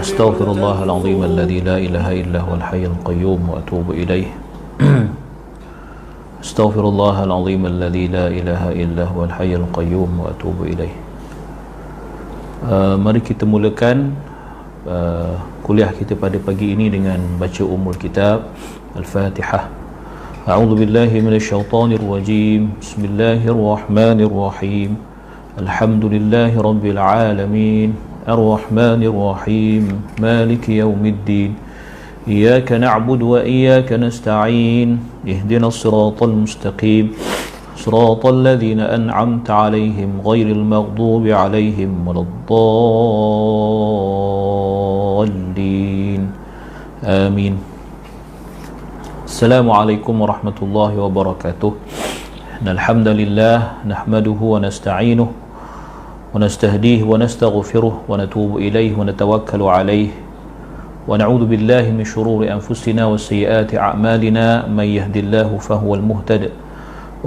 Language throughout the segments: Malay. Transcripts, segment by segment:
Astaghfirullah al-azim alladhi la ilaha illa huwal hayyul qayyum wa atubu ilaih. Astaghfirullah al-azim alladhi la ilaha illa huwal hayyul qayyum wa atubu ilaih. Mari kita mulakan kuliah kita pada pagi ini dengan baca Ummul Kitab Al-Fatihah. A'udzu billahi minasyaitonir rajim. Bismillahirrahmanirrahim. Alhamdulillahi rabbil alamin. الرحمن الرحيم مالك يوم الدين إياك نعبد وإياك نستعين اهدنا الصراط المستقيم صراط الذين أنعمت عليهم غير المغضوب عليهم ولا الضالين آمين. السلام عليكم ورحمة الله وبركاته. الحمد لله نحمده ونستعينه ونستهديه ونستغفره ونتوب إليه ونتوكل عليه ونعوذ بالله من شرور أنفسنا وسيئات أعمالنا. من يهد الله فهو المهتد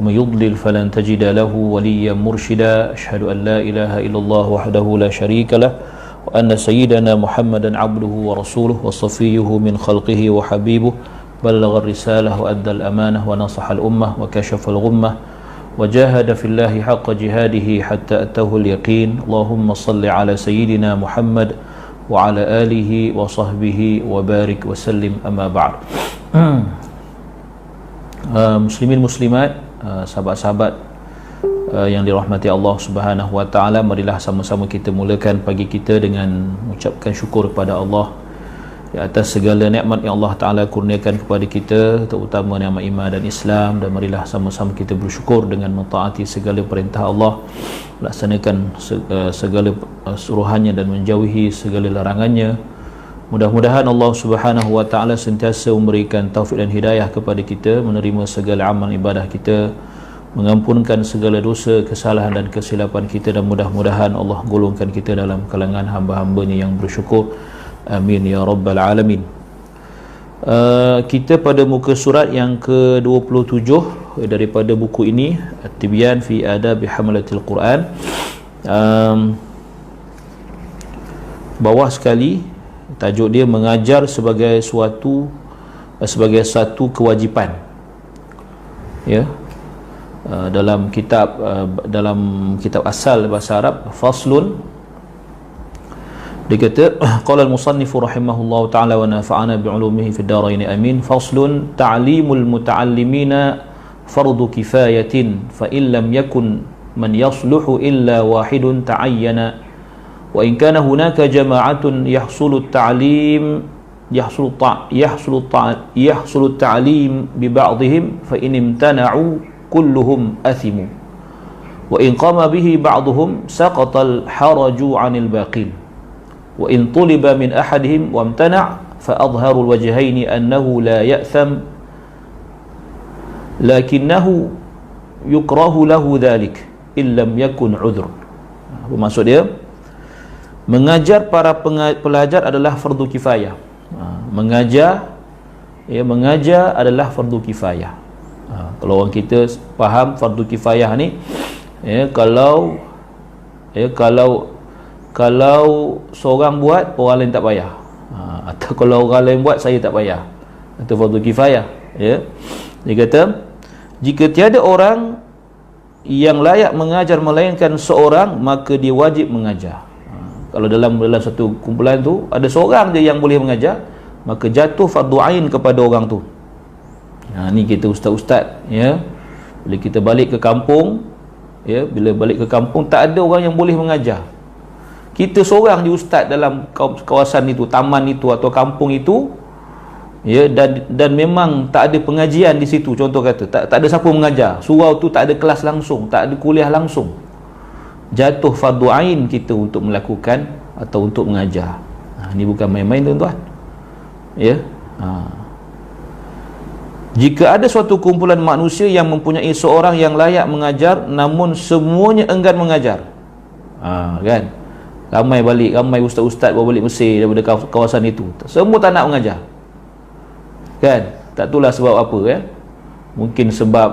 ومن يضلل فلن تجد له وليا مرشدا. أشهد أن لا إله إلا الله وحده لا شريك له وأن سيدنا محمدا عبده ورسوله وصفيه من خلقه وحبيبه بلغ الرسالة وأدى الأمانة ونصح الأمة وكشف الغمة وجاهد في الله حق جهاده حتى أتاه اليقين. اللهم صل على سيدنا محمد وعلى آله وصحبه وبارك وسلم. أما بعد. Muslimin muslimat, sahabat-sahabat yang dirahmati Allah Subhanahu wa taala, marilah sama-sama kita mulakan pagi kita dengan mengucapkan syukur kepada Allah di atas segala nikmat yang Allah Ta'ala kurniakan kepada kita, terutama nikmat iman dan Islam. Dan marilah sama-sama kita bersyukur dengan mentaati segala perintah Allah, melaksanakan segala suruhannya dan menjauhi segala larangannya. Mudah-mudahan Allah Subhanahu wa Ta'ala sentiasa memberikan taufik dan hidayah kepada kita, menerima segala amal ibadah kita, mengampunkan segala dosa, kesalahan dan kesilapan kita, dan mudah-mudahan Allah golongkan kita dalam kalangan hamba-hambanya yang bersyukur. Amin ya rabbal alamin. Kita pada muka surat yang ke-27 daripada buku ini, At-Tibyan fi Adabi Hamalatil Quran. Bawah sekali tajuk dia mengajar sebagai satu kewajipan. Ya. Dalam kitab asal bahasa Arab, faslun, dia kata, qala al-musannifu rahimahullahu ta'ala wa nafa'ana bi'ulumihi fid darain amin. Faslun, ta'limul muta'allimina fardu kifayatin fa in lam yakun man yasluhu illa wahidun ta'ayyana wa in kana hunaka jama'atun yahsulu at-ta'lim yahsulu at-ta'lim bi ba'dihim fa in imtana'u kulluhum athimu wa in qama bihi ba'duhum saqata al-haraju 'anil baqin wa in tuliba min ahadihim wa amtana' fa adharu alwajhaini annahu la ya'tham lakinnahu yukrahu lahu dhalik illam yakun 'udhr. Apa maksud dia? Mengajar para pelajar adalah fardu kifayah. Mengajar adalah fardu kifayah. Kalau orang kita faham fardu kifayah ni, kalau seorang buat, orang lain tak payah. Atau kalau orang lain buat, saya tak payah. Itu fardu kifayah. Ya. Dia kata, jika tiada orang yang layak mengajar melainkan seorang, maka dia wajib mengajar. Kalau dalam satu kumpulan tu ada seorang je yang boleh mengajar, maka jatuh fardu ain kepada orang tu. Ni kita ustaz-ustaz, ya. Bila kita balik ke kampung, ya, bila balik ke kampung tak ada orang yang boleh mengajar. Kita seorang je ustaz dalam kawasan itu, taman itu atau kampung itu, ya, dan memang tak ada pengajian di situ. Contoh kata, tak ada siapa mengajar. Surau tu tak ada kelas langsung, tak ada kuliah langsung. Jatuh fardu ain kita untuk melakukan atau untuk mengajar. Ini bukan main-main, tuan-tuan. Ya. Jika ada suatu kumpulan manusia yang mempunyai seorang yang layak mengajar, namun semuanya enggan mengajar, kan? Ramai ustaz-ustaz bawa balik Mesir daripada kawasan itu, semua tak nak mengajar, kan? Tak tahulah sebab apa, kan? Mungkin sebab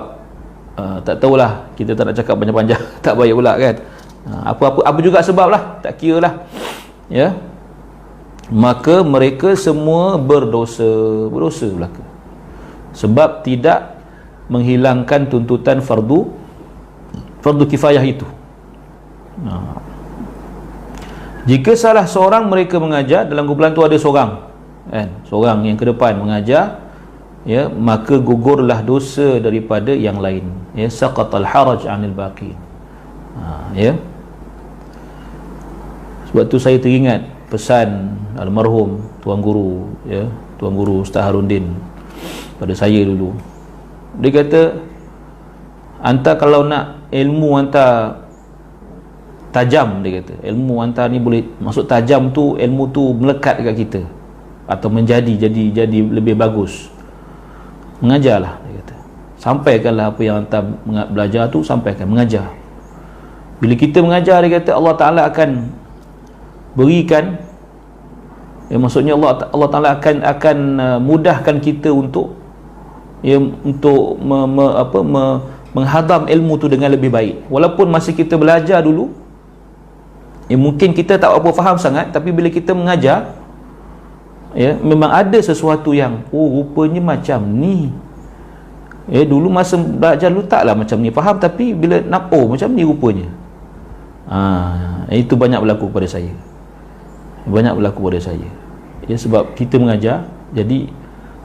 tak tahulah, kita tak nak cakap panjang-panjang tak baik pula, kan? Apa juga sebab lah, tak kira lah, ya. maka mereka semua berdosa belaka, sebab tidak menghilangkan tuntutan fardu kifayah itu. Jika salah seorang mereka mengajar, dalam kumpulan tu ada seorang kan, seorang yang ke depan mengajar, ya, maka gugurlah dosa daripada yang lain, ya, saqatal haraj 'anil baqi. Ya, sebab tu saya teringat pesan almarhum tuan guru, ya, tuan guru Ustaz Harundin pada saya dulu. Dia kata, anta kalau nak ilmu anta tajam, dia kata, ilmu anta ni boleh, maksud tajam tu ilmu tu melekat dekat kita atau menjadi jadi lebih bagus, mengajarlah, dia kata. Sampaikanlah apa yang anta belajar tu, sampaikan, mengajar. Bila kita mengajar, dia kata, Allah Ta'ala akan berikan, ya, maksudnya Allah Ta'ala akan mudahkan kita untuk, ya, untuk menghadam ilmu tu dengan lebih baik. Walaupun masa kita belajar dulu, ya, mungkin kita tak apa faham sangat, tapi bila kita mengajar, ya, memang ada sesuatu yang, oh, rupanya macam ni. Ya, dulu masa belajar dulu taklah macam ni, faham, tapi bila nak, oh, macam ni rupanya. Itu banyak berlaku pada saya. Ya, sebab kita mengajar, jadi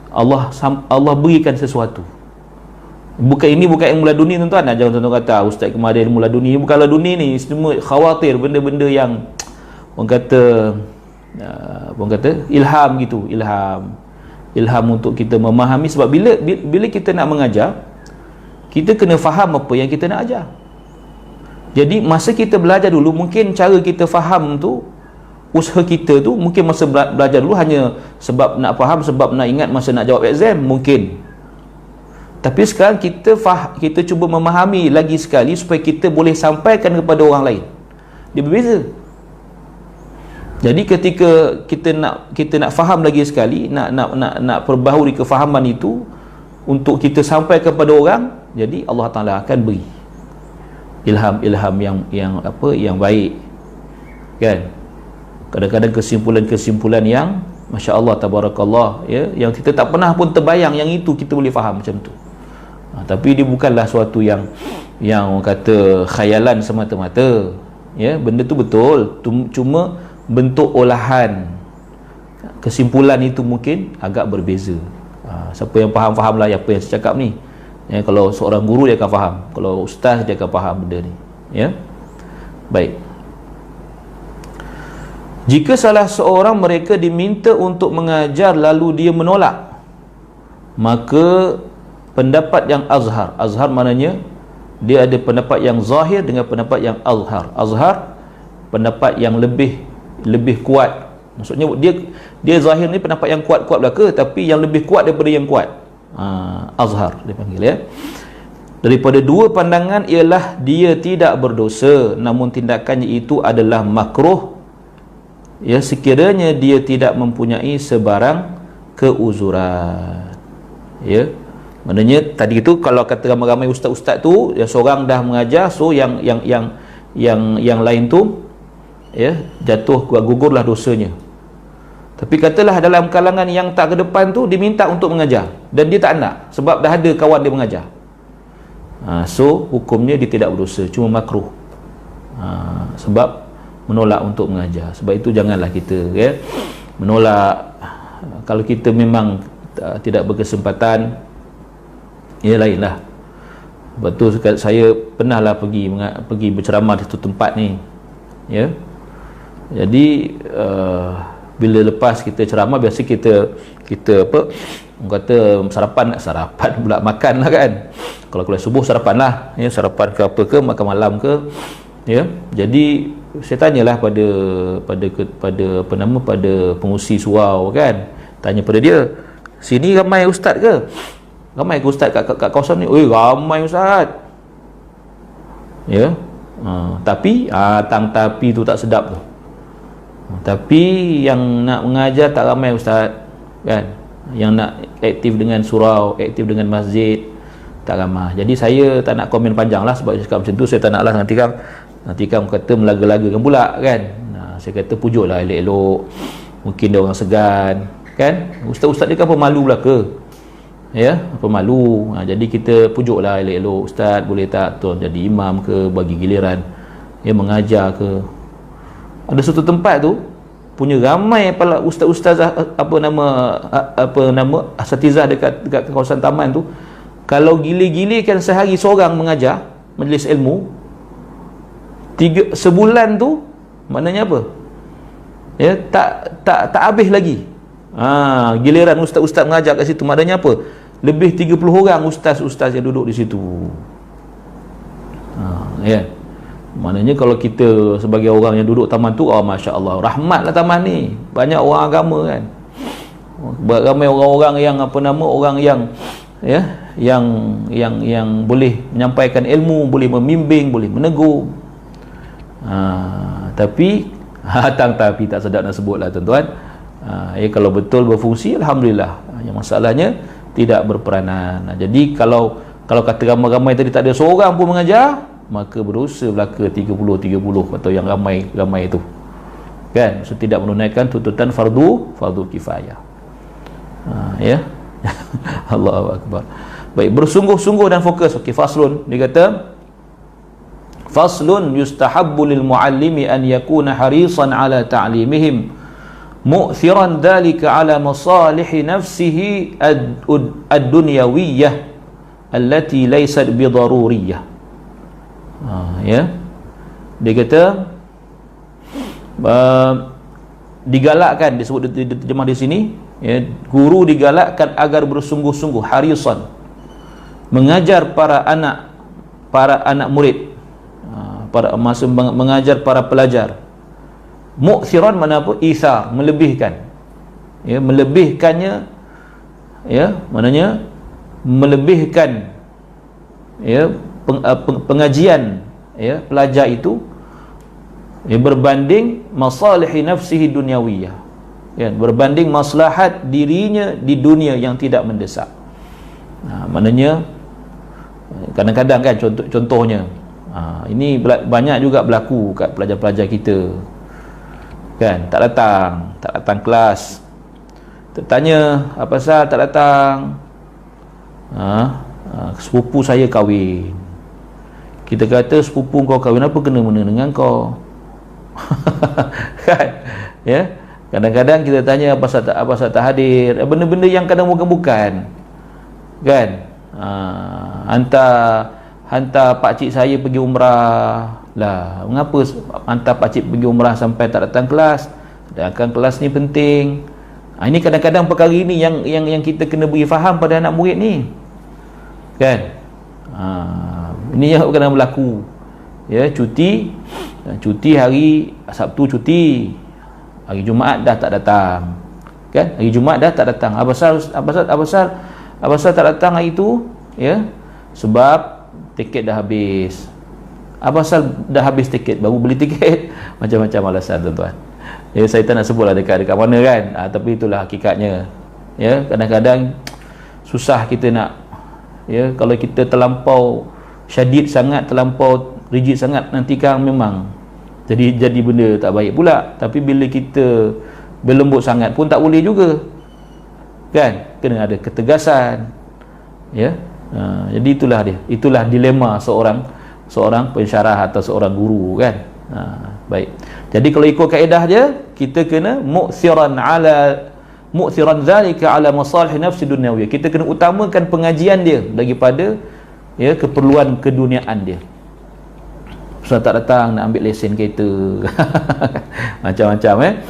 Allah berikan sesuatu. Bukan ilmu laduni, tuan-tuan. Jangan tuan-tuan kata ustaz kemarin ilmu laduni. Bukan laduni ni, semua khawatir benda-benda yang orang kata ilham gitu, ilham untuk kita memahami. Sebab bila kita nak mengajar, kita kena faham apa yang kita nak ajar. Jadi masa kita belajar dulu, mungkin cara kita faham tu, usaha kita tu mungkin masa belajar dulu hanya sebab nak faham, sebab nak ingat masa nak jawab exam mungkin. Tapi sekarang kita cuba memahami lagi sekali supaya kita boleh sampaikan kepada orang lain. Dia berbeza. Jadi ketika kita nak faham lagi sekali, nak perbaharui kefahaman itu untuk kita sampai kepada orang, jadi Allah Taala akan beri ilham yang baik, kan? Kadang-kadang kesimpulan yang masya-Allah tabarakallah, ya, yang kita tak pernah pun terbayang yang itu kita boleh faham macam tu. Tapi dia bukanlah suatu yang orang kata khayalan semata-mata, ya, benda tu betul, cuma bentuk olahan kesimpulan itu mungkin agak berbeza. Siapa yang faham-fahamlah apa yang saya cakap ni. Ya, kalau seorang guru dia akan faham, kalau ustaz dia akan faham benda ni, ya. Baik. Jika salah seorang mereka diminta untuk mengajar lalu dia menolak, maka pendapat yang azhar maknanya dia ada pendapat yang zahir dengan pendapat yang azhar pendapat yang lebih kuat. Maksudnya dia zahir ni pendapat yang kuat belaka, tapi yang lebih kuat daripada yang kuat, azhar dia panggil, ya. Daripada dua pandangan ialah dia tidak berdosa, namun tindakannya itu adalah makruh, ya, sekiranya dia tidak mempunyai sebarang keuzuran, ya. Maknanya tadi itu kalau kata ramai-ramai ustaz-ustaz tu, yang seorang dah mengajar, so yang lain tu, ya, jatuh gugurlah dosanya. Tapi katalah dalam kalangan yang tak ke depan tu diminta untuk mengajar dan dia tak nak sebab dah ada kawan dia mengajar, so hukumnya dia tidak berdosa, cuma makruh, sebab menolak untuk mengajar. Sebab itu janganlah kita, ya, menolak. Kalau kita memang tidak berkesempatan, ya, lainlah. Betul, saya pernahlah pergi berceramah di satu tempat ni, ya. Jadi bila lepas kita ceramah, biasa kita apa, orang kata sarapan pula, makan lah, kan. Kalau kuliah subuh sarapan lah, ya, sarapan ke apa ke, makan malam ke, ya. Jadi saya tanyalah pada pengurusi surau, kan, tanya pada dia, sini ramai ustaz ke? Ramai ke ustaz kat kawasan ni? Oi, ramai ustaz, ya. Tapi tapi tu tak sedap tu. Tapi yang nak mengajar tak ramai ustaz, kan. Yang nak aktif dengan surau, aktif dengan masjid tak ramai. Jadi saya tak nak komen panjang lah, sebab saya cakap macam tu, saya tak nak lah nanti kan kata melaga-lagakan pula, kan. Saya kata pujuklah elok-elok, mungkin dia orang segan, kan? Ustaz-ustaz dia kan pemalu belaka, ya, pemalu. Jadi kita pujuklah elok-elok, ustaz boleh tak tuan jadi imam ke, bagi giliran ya mengajar ke. Ada satu tempat tu punya ramai pala ustaz-ustazah, apa nama asatizah dekat kawasan taman tu, kalau gile-gilekan sehari seorang mengajar majlis ilmu, sebulan tu maknanya apa? Ya, tak habis lagi. Giliran ustaz-ustaz mengajar kat situ, maknanya apa? Lebih 30 orang ustaz-ustaz yang duduk di situ. Ya. Maknanya kalau kita sebagai orang yang duduk taman tu, masya-Allah, rahmatlah taman ni. Banyak orang agama kan. Ramai orang-orang yang orang yang ya, yang boleh menyampaikan ilmu, boleh membimbing, boleh menegur. Tapi tapi tak sedap nak sebutlah tuan-tuan. Kalau betul berfungsi, alhamdulillah. Yang masalahnya tidak berperanan. Jadi kalau kata ramai-ramai tadi tak ada seorang pun mengajar, maka berdosa belaka 30 atau yang ramai itu, kan? So tidak menunaikan tuntutan fardu kifayah. Ya. Allahu akbar. Baik, bersungguh-sungguh dan fokus. Okey, faslun, dia kata faslun yustahabbu lil muallimi an yakuna harisan ala ta'limihim mu'thiran dhalika ala masalih nafsihi ad-dunyawiyyah allati laysat bidaruriyah. Ya, dia kata digalakkan, disebut terjemah di sini, ya, guru digalakkan agar bersungguh-sungguh, harisan, mengajar para anak murid, mengajar para pelajar. Mu'thiran mana apa? Ithar, melebihkan. Ya, melebihkannya, ya, maknanya melebihkan, ya, pengajian, ya, pelajar itu, ya, berbanding masalihi nafsihi dunyawiyah, ya, berbanding maslahat dirinya di dunia yang tidak mendesak. Maknanya kadang-kadang kan, contohnya ini banyak juga berlaku kat pelajar-pelajar kita, kan, tak datang kelas. Tanya apa pasal tak datang? Sepupu saya kahwin. Kita kata sepupu kau kahwin, apa kena mena dengan kau? Kan? Ya. Kadang-kadang kita tanya apa pasal tak hadir, benda-benda yang kadang bukan. Kan? Hantar pak cik saya pergi umrah. Lah, mengapa hantar pak cik pergi umrah sampai tak datang kelas? Sedangkan kelas ni penting. Ini kadang-kadang perkara ini yang kita kena beri faham pada anak murid ni. Kan? Ini yang kadang berlaku, ya, cuti hari Sabtu cuti, hari Jumaat dah tak datang, kan? Hari Jumaat dah tak datang. Apa pasal tak datang hari itu? Ya, sebab tiket dah habis. Apa pasal dah habis tiket, baru beli tiket? Macam-macam alasan, tuan-tuan. Ya, saya tak nak sebutlah dekat mana kan. Tapi itulah hakikatnya. Ya, kadang-kadang susah kita nak, ya, kalau kita terlampau syadid sangat, terlampau rigid sangat, nanti kan memang jadi benda tak baik pula. Tapi bila kita berlembut sangat pun tak boleh juga, kan? Kena ada ketegasan, ya. Jadi itulah dilema seorang pensyarah atau seorang guru, kan? Baik, jadi kalau ikut kaedah dia, kita kena mu'thiran zalika ala masalih nafsi dunyawiyah. Kita kena utamakan pengajian dia daripada, ya, keperluan keduniaan dia. Ustaz tak datang, nak ambil lesen kereta. Macam-macam,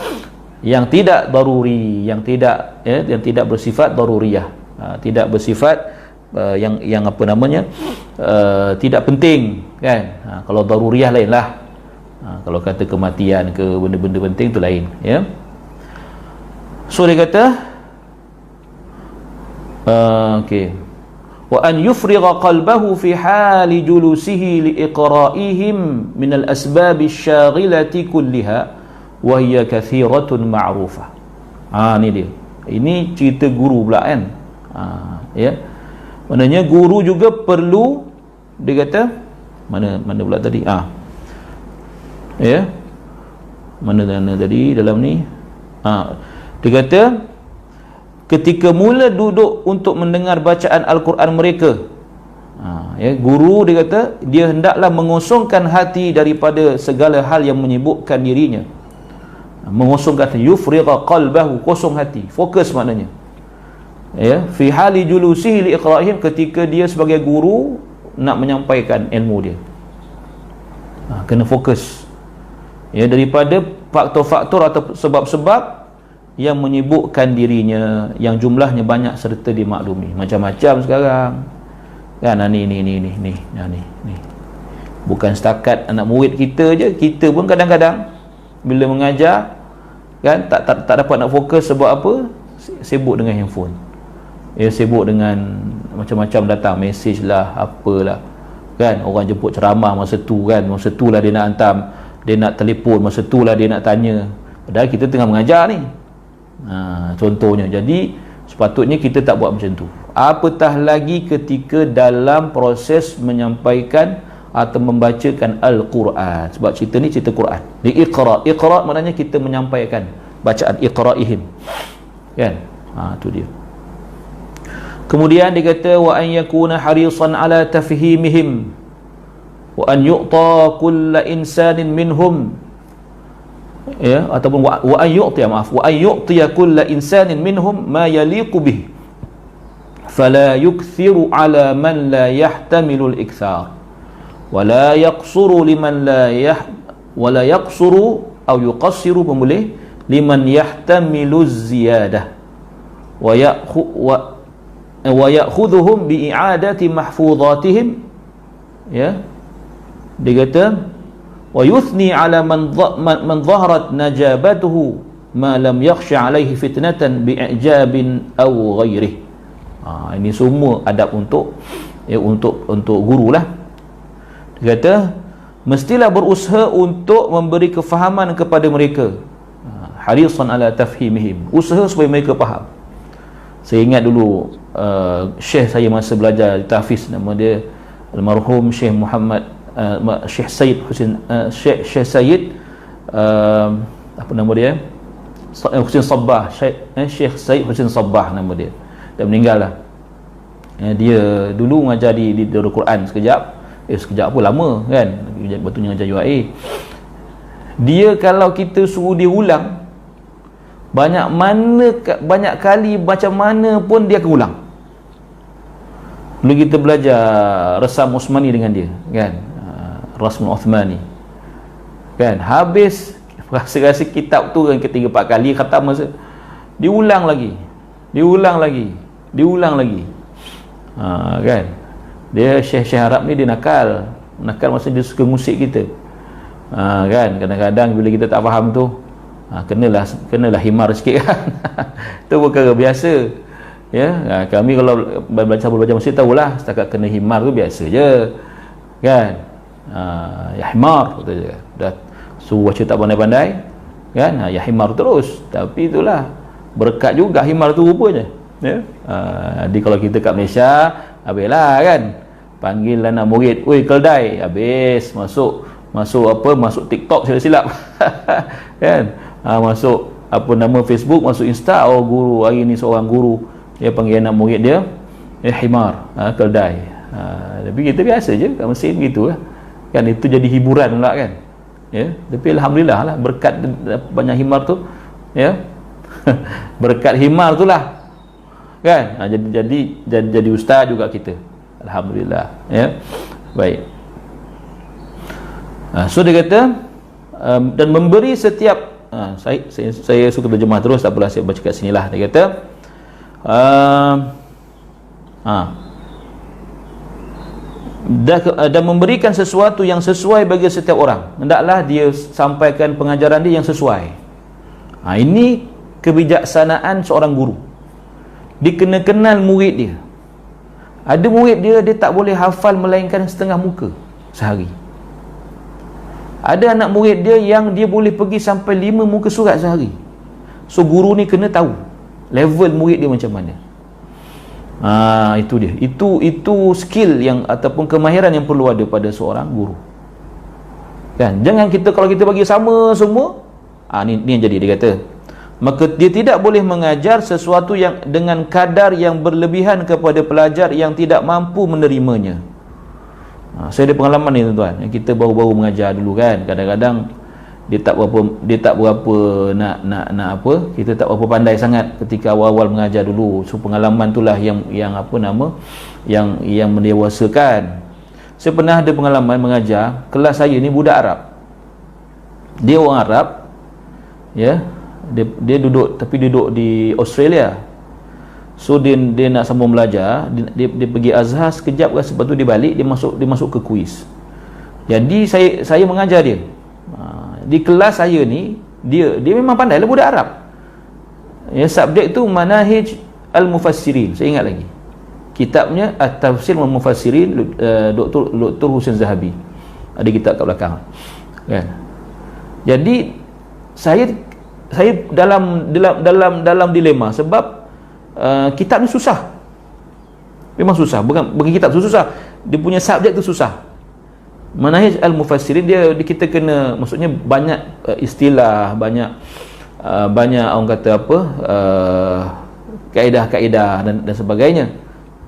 yang tidak daruri, yang tidak bersifat daruriyah, tidak bersifat yang apa namanya, tidak penting, kan? Kalau daruriyah lainlah. Kalau kata kematian ke benda-benda penting tu lain, ya. So dia kata okey, wa an yufrigha qalbahu fi hali julusihi li iqra'ihim min al-asbab asy-syaghilati kulliha wa hiya kathiratun ma'rufah. Ni dia. Ini cerita guru pula, kan? Ya. Maknanya guru juga perlu, dia kata, mana pula tadi? Ya. Mana tadi dalam ni? Dia kata ketika mula duduk untuk mendengar bacaan Al-Quran mereka, guru dia kata dia hendaklah mengosongkan hati daripada segala hal yang menyibukkan dirinya. Mengosongkan hati, yufriqa qalbahu, kosong hati, fokus maknanya. Fi hali julusihi li iqra'ihim, ketika dia sebagai guru nak menyampaikan ilmu dia. Kena fokus. Daripada faktor-faktor atau sebab-sebab yang menyibukkan dirinya, yang jumlahnya banyak serta dimaklumi. Macam-macam sekarang. Kan ni. Bukan setakat anak murid kita je, kita pun kadang-kadang bila mengajar kan tak dapat nak fokus. Sebab apa? Sibuk dengan handphone. Sibuk dengan macam-macam datang mesej lah, apalah kan, orang jemput ceramah masa tu kan, masa tu lah dia nak hantam, dia nak telefon, masa tu lah dia nak tanya, padahal kita tengah mengajar ni. Contohnya. Jadi sepatutnya kita tak buat macam tu, apatah lagi ketika dalam proses menyampaikan atau membacakan Al-Quran. Sebab cerita ni cerita Quran. Iqra' maknanya kita menyampaikan bacaan, iqra'ihim kan. Tu dia. Kemudian dia kata wa an yakuna harisan ala tafhimihim wa an yu'ta kulla insanin minhum, ataupun wa an yu'tiya kulla insanin minhum ma yaliqu bih fala yukthiru ala man la yahtamilu al-ikthar wa la yaqsuru liman wa la yaqsuru atau yuqassiru, boleh, liman yahtamilu az-ziyadah wa ya'khudhuhum bi i'adati mahfuzatihim. Dia kata wa yuthni ala man zaharat najabatuhu ma lam yakhsha alaihi fitnatan bi i'jabin aw ghairih. Ini semua adab untuk guru lah. Dia kata mestilah berusaha untuk memberi kefahaman kepada mereka. Harisan ala tafhimihim, usaha supaya mereka faham. Saya ingat dulu syekh saya masa belajar di tahfiz, nama dia almarhum Syekh Muhammad Syekh Said Husin, Syekh Said apa nama dia, Husin Sabbah, Syekh Said Husin Sabbah nama dia. Dah meninggal lah. Dia dulu mengajar di Darul Quran sekejap apa lama kan, betulnya mengajar UAE. Dia kalau kita suruh dia ulang banyak kali, macam mana pun dia akan ulang. Dulu kita belajar Rasam Osmani dengan dia kan, Rasm Uthmani kan, habis rasa kitab tu kan ketiga 4 kali khatam, masa diulang lagi kan. Dia Syekh Arab ni dia nakal masa dia suka musik kita kan. Kadang-kadang bila kita tak faham tu kenalah himar sikit kan. Itu perkara biasa kami kalau belajar musik tahulah, setakat kena himar tu biasa je kan. Ya himar kata je, dah suruh baca tak pandai-pandai kan, ya himar terus. Tapi itulah berkat juga himar tu rupanya jadi kalau kita kat Malaysia habislah kan, panggil anak murid, oi keldai, habis masuk TikTok silap-silap kan, masuk apa nama Facebook, masuk Insta, guru hari ni seorang guru dia panggil anak murid dia himar, keldai. Tapi kita biasa je kat Mesir gitu lah kan, itu jadi hiburan pula kan tapi alhamdulillah lah berkat banyak himar tu berkat himar tu lah kan, jadi ustaz juga kita, alhamdulillah baik. So dia kata dan memberi setiap saya suka terjemah terus, tak apalah saya baca kat sini lah. Dia kata dan memberikan sesuatu yang sesuai bagi setiap orang, hendaklah dia sampaikan pengajaran dia yang sesuai. Ini kebijaksanaan seorang guru. Dia kena kenal murid dia. Ada murid dia tak boleh hafal melainkan setengah muka sehari. Ada anak murid dia yang dia boleh pergi sampai 5 muka surat sehari. So guru ni kena tahu level murid dia macam mana. Itu dia. Itu skill yang ataupun kemahiran yang perlu ada pada seorang guru. Kan? Jangan kita kalau kita bagi sama semua, ni yang jadi dia kata. maka dia tidak boleh mengajar sesuatu yang dengan kadar yang berlebihan kepada pelajar yang tidak mampu menerimanya. Saya ada pengalaman ni tuan-tuan, kita baru-baru mengajar dulu kan, kadang-kadang dia tak berapa nak apa, kita tak berapa pandai sangat ketika awal-awal mengajar dulu. So pengalaman itulah yang mendewasakan. Saya pernah ada pengalaman mengajar, kelas saya ni budak Arab. Dia orang Arab, ya. Dia duduk di Australia. So dia nak sambung belajar, dia pergi Azhar sekejap kan, lepas tu dia balik, dia masuk ke kuis. Jadi saya mengajar dia. Di kelas saya ni, dia memang pandai lah, budak Arab. Ya, subjek tu Manahij Al-Mufassirin, saya ingat lagi. Kitabnya At-Tafsir Al-Mufassirin, Dr. Husain Zahabi. Ada kitab kat belakang. Kan? Jadi saya dalam dilema sebab kitab ni susah. Memang susah, bukan kitab tu susah. Dia punya subjek tu susah. Manahij Al-Mufassirin, kita kena, maksudnya banyak istilah, banyak orang kata apa, kaedah-kaedah dan sebagainya.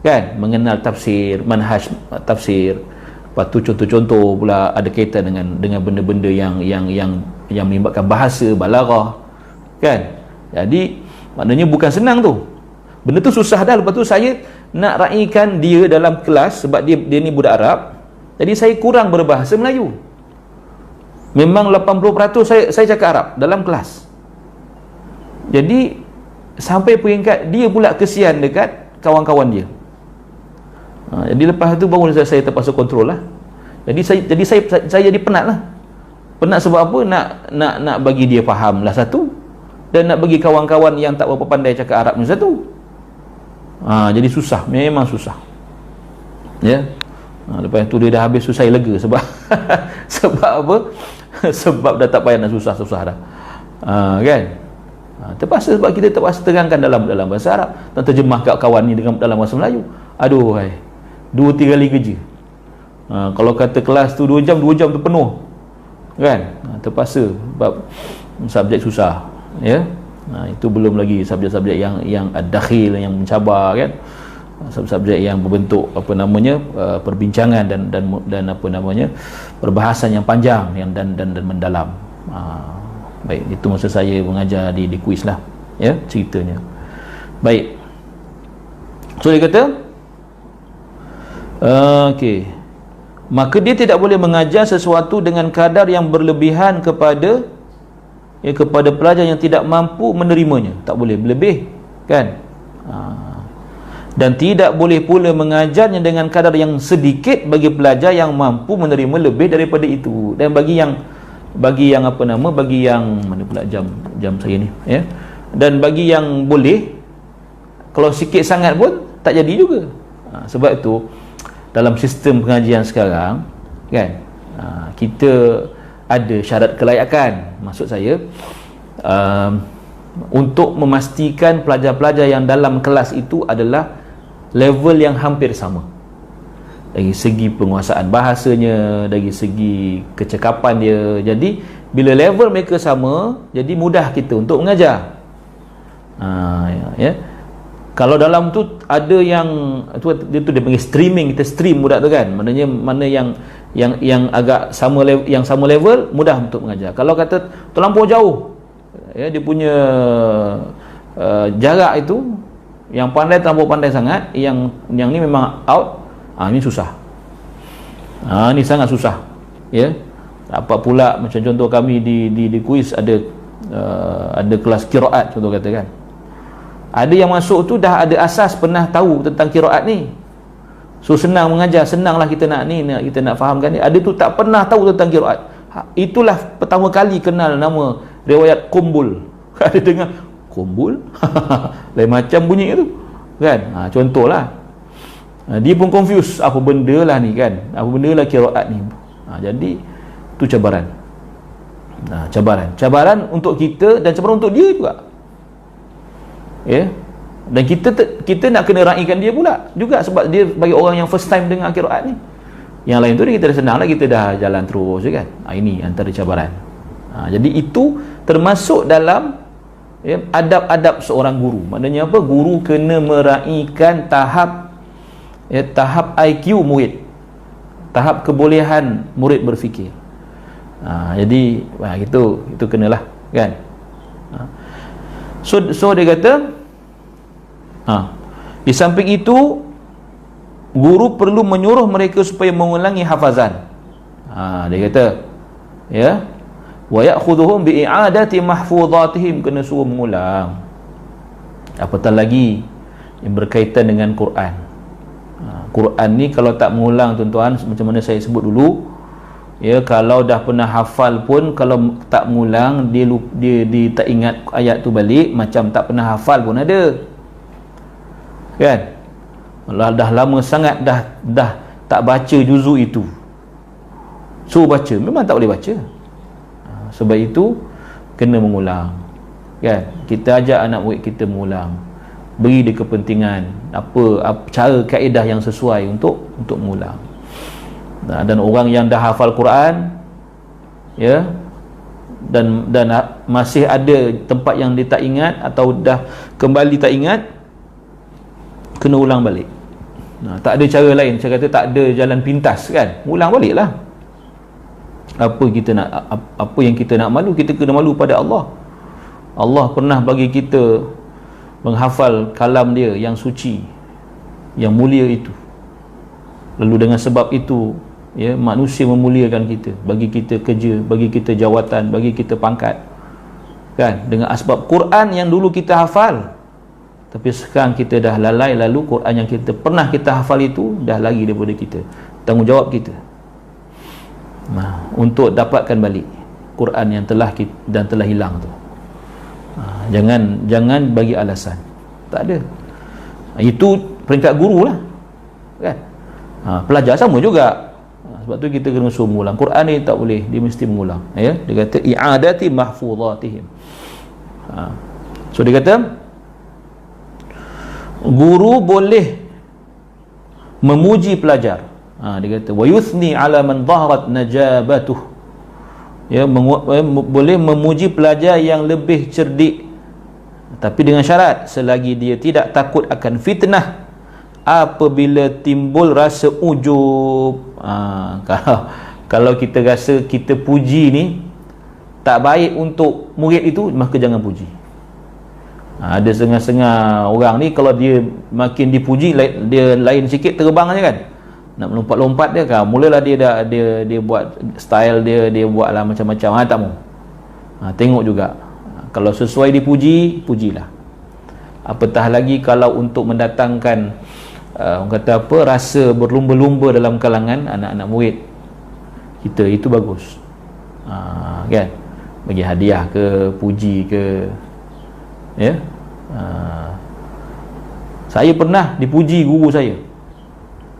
Kan, mengenal tafsir, manhaj tafsir. Lepas tu contoh-contoh pula ada kaitan dengan benda-benda yang melibatkan bahasa, balaghah. Kan? Jadi maknanya bukan senang tu. Benda tu susah dah. Lepas tu saya nak raikan dia dalam kelas sebab dia ni budak Arab. Jadi saya kurang berbahasa Melayu. Memang 80% saya cakap Arab dalam kelas. Jadi sampai peringkat dia pula kesian dekat kawan-kawan dia. Jadi lepas tu baru saya terpaksa kontrol lah. Jadi saya jadi penat lah. Penat sebab apa? Nak bagi dia faham lah satu, dan nak bagi kawan-kawan yang tak berapa pandai cakap Arab ni satu. Jadi susah, memang susah. Ya. Lepas tu dia dah habis tu saya lega sebab sebab apa? Sebab dah tak payah nak susah-susah dah. Kan? Terpaksa, sebab kita terpaksa terangkan dalam bahasa Arab dan terjemah kat kawan ni dalam bahasa Melayu. Aduh, 2-3 kali kerja. Kalau kata kelas tu 2 jam tu penuh. Kan? Terpaksa sebab subjek susah, ya. Itu belum lagi subjek-subjek yang ad-dakhil, yang mencabar, kan. Subjek yang berbentuk apa namanya, perbincangan dan apa namanya, perbahasan yang panjang dan mendalam. Baik, itu masa saya mengajar di kuis lah, ya, ceritanya. Baik. So dia kata okey, maka dia tidak boleh mengajar sesuatu dengan kadar yang berlebihan kepada pelajar yang tidak mampu menerimanya. Tak boleh berlebih, kan. Dan tidak boleh pula mengajarnya dengan kadar yang sedikit bagi pelajar yang mampu menerima lebih daripada itu. Dan bagi yang apa nama, bagi yang mana pula jam saya ni, ya. Dan bagi yang boleh, kalau sikit sangat pun tak jadi juga. Sebab itu dalam sistem pengajian sekarang, kan, kita ada syarat kelayakan. Maksud saya, untuk memastikan pelajar-pelajar yang dalam kelas itu adalah level yang hampir sama dari segi penguasaan bahasanya, dari segi kecekapan dia. Jadi bila level mereka sama, jadi mudah kita untuk mengajar. Ya. Kalau dalam tu ada yang dia panggil streaming, kita stream budak tu, kan. Maknanya mana yang agak sama level, mudah untuk mengajar. Kalau kata terlampau jauh, ya, dia punya jarak itu, yang pandai terlampau pandai sangat, yang ni memang out, ini susah. Ni sangat susah, ya. Apa pula macam contoh kami di kuis ada kelas qiraat, contoh kata, kan. Ada yang masuk tu dah ada asas, pernah tahu tentang qiraat ni, so senang mengajar, senanglah kita nak fahamkan ni. Ada tu tak pernah tahu tentang qiraat. Itulah pertama kali kenal nama riwayat Qumbul. Ada dengar Qumbul? Lain macam bunyi tu, kan. Contohlah, dia pun confuse, apa benda lah ni, kan, apa benda lah qiraat ni. Jadi tu cabaran. Cabaran untuk kita dan cabaran untuk dia juga, ya. Dan kita nak kena raikan dia pula juga, sebab dia bagi orang yang first time dengar qiraat ni. Yang lain tu kita dah senang lah, kita dah jalan terus, kan. Ini antara cabaran. Jadi itu termasuk dalam Ya, adab-adab seorang guru. Maknanya apa? Guru kena meraihkan tahap tahap IQ murid, tahap kebolehan murid berfikir. Jadi itu kenalah, kan? So dia kata, di samping itu guru perlu menyuruh mereka supaya mengulangi hafazan. Dia kata, ya, wa ya'khudhuhum bi i'adati mahfuzatihim, kena suruh mengulang. Apatah lagi yang berkaitan dengan Quran. Quran ni kalau tak mengulang, tuan-tuan, macam mana saya sebut dulu, ya, kalau dah pernah hafal pun kalau tak mengulang, dia tak ingat ayat tu balik, macam tak pernah hafal pun ada, kan? Allah dah lama sangat dah tak baca juzuk itu, suruh baca, memang tak boleh baca. Sebab itu kena mengulang, kan? Kita ajak anak murid kita mengulang, beri dia kepentingan apa cara kaedah yang sesuai untuk mengulang. Dan orang yang dah hafal Quran, ya, dan masih ada tempat yang dia tak ingat atau dah kembali tak ingat, kena ulang balik. Tak ada cara lain. Saya kata tak ada jalan pintas, kan? Ulang baliklah. Apa yang kita nak malu, kita kena malu pada Allah. Allah pernah bagi kita menghafal kalam dia yang suci, yang mulia itu. Lalu dengan sebab itu, ya, manusia memuliakan kita, bagi kita kerja, bagi kita jawatan, bagi kita pangkat, kan? Dengan asbab Quran yang dulu kita hafal. Tapi sekarang kita dah lalai, lalu Quran yang pernah kita hafal itu dah lari daripada kita. Tanggungjawab kita untuk dapatkan balik Quran yang telah hilang tu. Jangan bagi alasan. Tak ada. Itu peringkat guru lah, kan? Pelajar sama juga. Sebab tu kita kena suruh mengulang. Quran ni tak boleh, dia mesti mengulang, ya. Dia kata i'adati mahfuzatihim. So dia kata guru boleh memuji pelajar. Dia kata wa yuthni ala man dhaharat najabatuh, ya, boleh memuji pelajar yang lebih cerdik, tapi dengan syarat selagi dia tidak takut akan fitnah apabila timbul rasa ujub. Kalau kita rasa kita puji ni tak baik untuk murid itu, maka jangan puji. Ada setengah-setengah orang ni, kalau dia makin dipuji, dia lain sikit terbang aja, kan? Nak melompat-lompat dia, kan? Mulalah dia buat style dia buatlah macam-macam. Tak mau. Tengok juga. Kalau sesuai dipuji, pujilah. Apatah lagi kalau untuk mendatangkan orang kata apa, rasa berlumba-lumba dalam kalangan anak-anak murid kita, itu bagus. Kan? Bagi hadiah ke, puji ke, ya. Saya pernah dipuji guru saya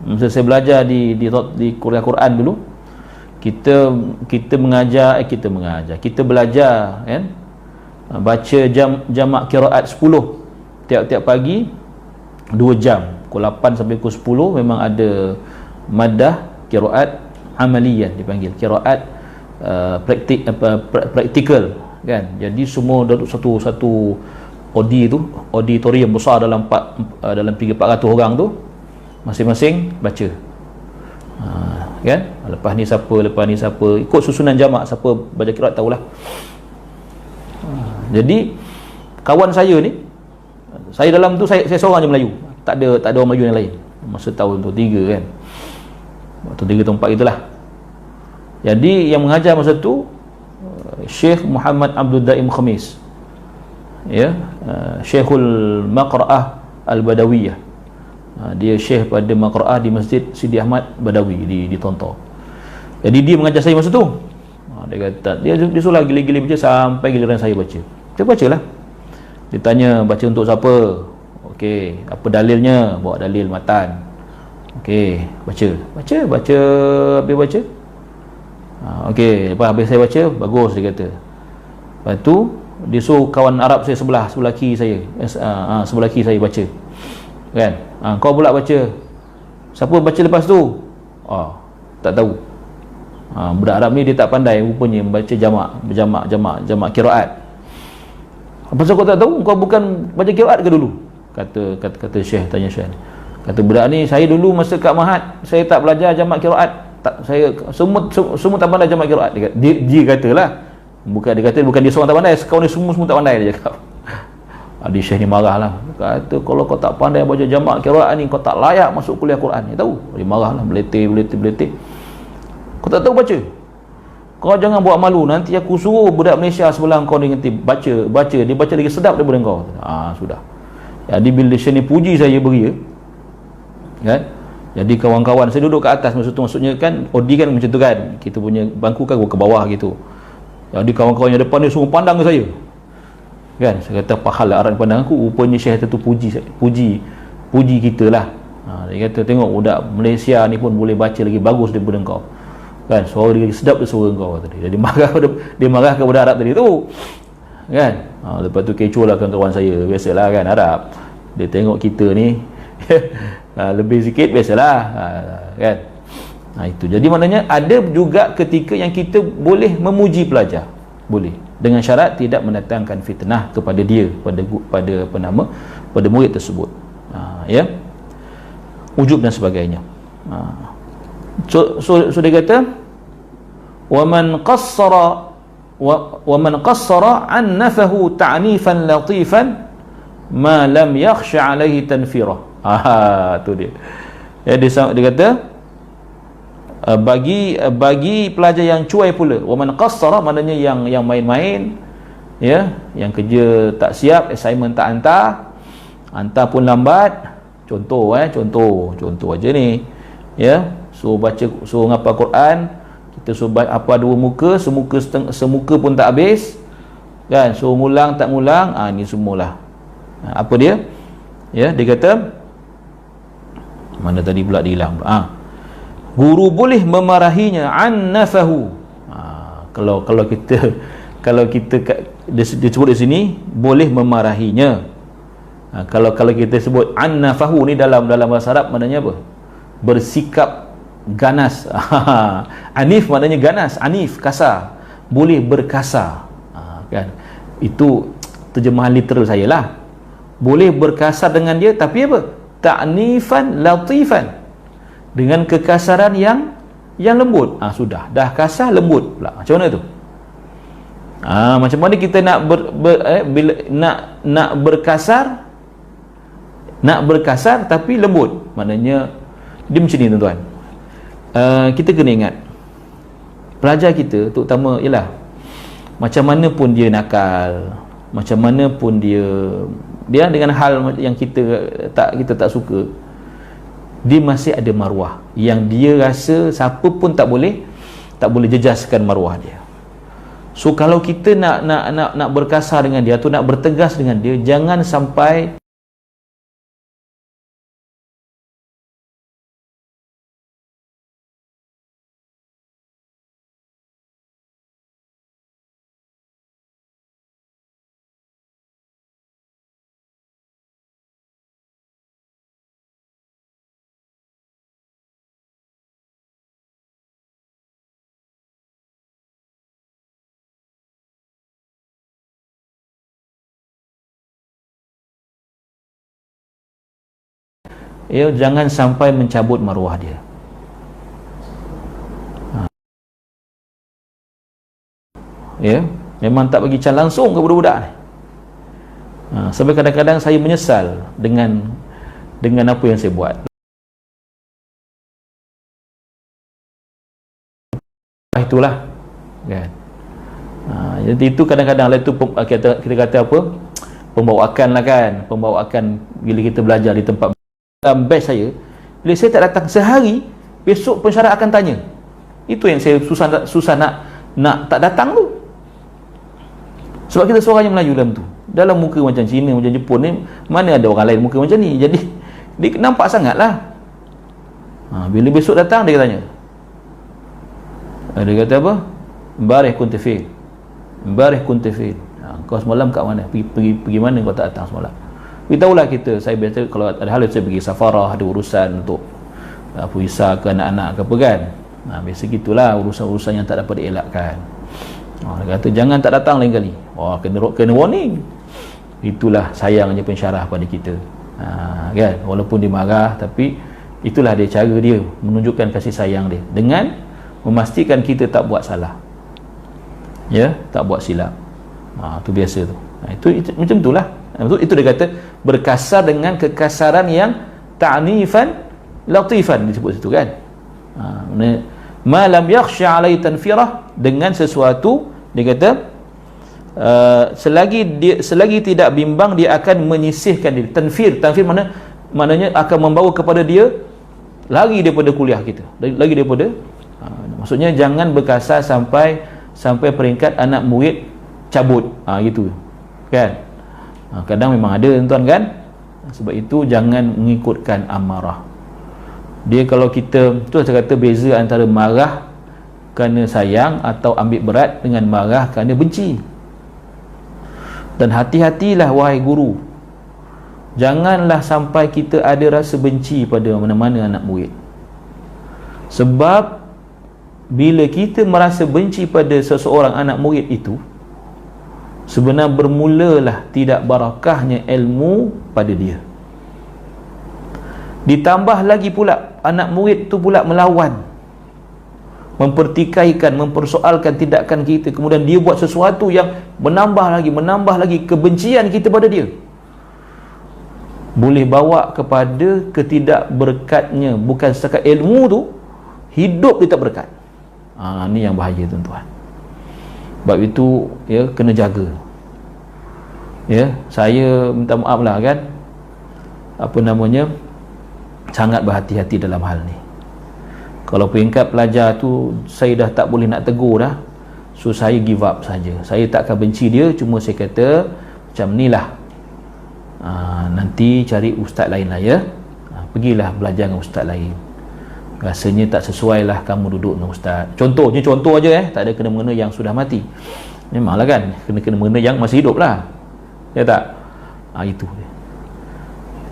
masa saya belajar di kuliah Quran dulu. Kita belajar, kan, baca jamak qiraat 10 tiap-tiap pagi 2 jam, pukul 8 sampai pukul 10. Memang ada madah qiraat amaliyah, dipanggil qiraat praktikal, kan? Jadi semua duduk satu auditorium besar dalam 300-400 orang tu, masing-masing baca. Kan? Lepas ni siapa, ikut susunan jamak, siapa baca qiraat tahulah. Jadi kawan saya ni, saya dalam tu saya seorang je Melayu, tak ada orang Melayu yang lain masa tahun tu 3, kan? Waktu 3 atau 4 itulah. Jadi yang mengajar masa tu Syekh Muhammad Abdul Daim Khamis, ya, Syekhul Maqra'ah Al-Badawiyah. Dia syekh pada Maqra'ah di Masjid Sidi Ahmad Badawi di Tonto. Jadi dia mengajar saya masa tu. Dia kata dia suruh gila-gila baca sampai giliran saya baca. Saya bacalah. Dia tanya baca untuk siapa? Okey, apa dalilnya? Bawa dalil matan. Okey, baca habis baca. Okey, lepas habis saya baca, bagus, dia kata. Lepas tu dia suruh kawan Arab saya sebelah kiri saya, sebelah kiri saya baca, kan? Kau pula baca. Siapa baca lepas tu? Tak tahu. Budak Arab ni dia tak pandai rupanya membaca jamak qiraat. Pasal kau tak tahu, kau bukan baca qiraat ke dulu? Kata Syekh, tanya Syekh. Kata budak ni, saya dulu masa kat Mahat, saya tak belajar jamak qiraat. Tak, saya semua tak pandai jamak qiraat. Dia katalah. Dia kata bukan dia seorang tak pandai, kawan dia semua tak pandai, dia cakap. Adik Syekh ni marah lah. Kata kalau kau tak pandai baca jamak qiraat ni, kau tak layak masuk kuliah Quran. Dia tahu. Dia marah lah, beletih. Kau tak tahu baca. Kau jangan buat malu, nanti aku suruh budak Malaysia sebelah kau ni nanti baca, dia baca lagi sedap daripada kau. Sudah. Jadi bila Syekh ni puji saya beri, kan? Jadi kawan-kawan saya duduk ke atas masa tu, maksudnya kan Odi kan macam tu kan, kita punya bangku kan ke bawah gitu. Jadi kawan-kawan yang depan ni semua pandang ke saya, kan? Saya kata pahala arah pandang aku, rupanya Syekh tu puji kita lah. Dia kata tengok budak Malaysia ni pun boleh baca lagi bagus daripada kau, kan? Suara dia sedap dari suara kau tadi. Jadi dia marah kepada Arab tadi tu, kan? Lepas tu kecoh lah kawan-kawan saya, biasalah kan Arab, dia tengok kita ni lebih sikit biasalah, kan? Itu. Jadi maknanya ada juga ketika yang kita boleh memuji pelajar, boleh, dengan syarat tidak mendatangkan fitnah kepada dia, pada murid tersebut, ya, ujub dan sebagainya. So dia kata wa man qassara an nafahu ta'nifan latifan ma lam yakhsha alaihi tanfirah. Tu dia. Ya, dia kata bagi pelajar yang cuai pula, wa man qassara maknanya yang main-main, ya, yang kerja tak siap, assignment tak hantar pun lambat. Contoh aja ni, ya, suruh ngapal Quran, kita suruh apa 2 muka, semuka pun tak habis, kan? Suruh ngulang tak ngulang, ni semualah. Apa dia? Ya, dia kata mana tadi pula dia hilang. Guru boleh memarahinya an nafahu. Kalau kita dia sebut di sini boleh memarahinya. Kalau kita sebut an nafahu ni dalam bahasa Arab maknanya apa? Bersikap ganas. Anif maknanya ganas, anif kasar, boleh berkasar, kan? Itu terjemahan literal saya lah. Boleh berkasar dengan dia, tapi apa? Ta'nifan latifan, dengan kekasaran yang lembut. Sudah, dah kasar lembut pula. Macam mana tu? Macam mana kita nak berkasar tapi lembut? Maknanya dia macam ni, tuan-tuan. Kita kena ingat pelajar kita terutama ialah macam mana pun dia nakal, macam mana pun dia dengan hal yang kita tak suka, dia masih ada maruah yang dia rasa siapa pun tak boleh jejaskan maruah dia. So kalau kita nak berkasar dengan dia atau nak bertegas dengan dia, jangan sampai jangan sampai mencabut maruah dia. Ya, memang tak bagi can langsung kepada budak ni. Sampai kadang-kadang saya menyesal dengan apa yang saya buat. Itulah, kan? Jadi itu kadang-kadang itu kita kata apa? Pembawaan lah, kan? Pembawaan bila kita belajar di tempat best saya, bila saya tak datang sehari, besok pensyarah akan tanya. Itu yang saya susah nak tak datang tu. Sebab kita suaranya Melayu dalam tu. Dalam muka macam Cina, macam Jepun ni, mana ada orang lain muka macam ni. Jadi dia nampak sangat lah. Bila besok datang dia tanya, dia kata apa? Barih kuntafil, kau semalam kat mana? Pergi mana kau tak datang semalam? Beritahulah kita. Saya biasa kalau ada hal saya pergi safarah, ada urusan untuk visa ke anak-anak ke apa, kan? Biasa gitulah, urusan-urusan yang tak dapat dielakkan. Dia kata jangan tak datang lain kali. Kena warning. itulah sayangnya pensyarah pada kita. Kan, walaupun dia marah, tapi itulah dia cara dia menunjukkan kasih sayang dia dengan memastikan kita tak buat salah, ya, tak buat silap. Itu biasa tu. Itu macam itulah. Itu dia kata berkasar dengan kekasaran yang ta'nifan latifan, disebut situ kan. Ma lam yakhsha alai tanfirah, dengan sesuatu dia kata selagi tidak bimbang dia akan menyisihkan diri. Tanfir maknanya akan membawa kepada dia lagi daripada kuliah kita, lagi daripada maksudnya jangan berkasar sampai peringkat anak murid cabut, gitu kan. Kadang memang ada tuan kan. Sebab itu jangan mengikutkan amarah. Dia kalau kita tu saya kata beza antara marah kerana sayang atau ambil berat dengan marah kerana benci. Dan hati-hatilah wahai guru, janganlah sampai kita ada rasa benci pada mana-mana anak murid. Sebab bila kita merasa benci pada seseorang anak murid itu, sebenarnya bermulalah tidak barakahnya ilmu pada dia. Ditambah lagi pula anak murid tu pula melawan, mempertikaikan, mempersoalkan tindakan kita, kemudian dia buat sesuatu yang menambah lagi kebencian kita pada dia, boleh bawa kepada ketidakberkatnya. Bukan setakat ilmu tu, hidup dia tak berkat. Ni yang bahaya tuan-tuan. Sebab itu ya, kena jaga. Ya, saya minta maaf lah kan, sangat berhati-hati dalam hal ni. Kalau peringkat pelajar tu saya dah tak boleh nak tegur dah, so saya give up saja. Saya tak akan benci dia, cuma saya kata macam ni lah, nanti cari ustaz lain lah ya, pergilah belajar dengan ustaz lain, rasanya tak sesuai lah kamu duduk dengan ustaz. Contoh aja tak ada kena-mengena yang sudah mati. Memanglah kan, kena-mengena yang masih hidup lah, ya tak? Itu dia.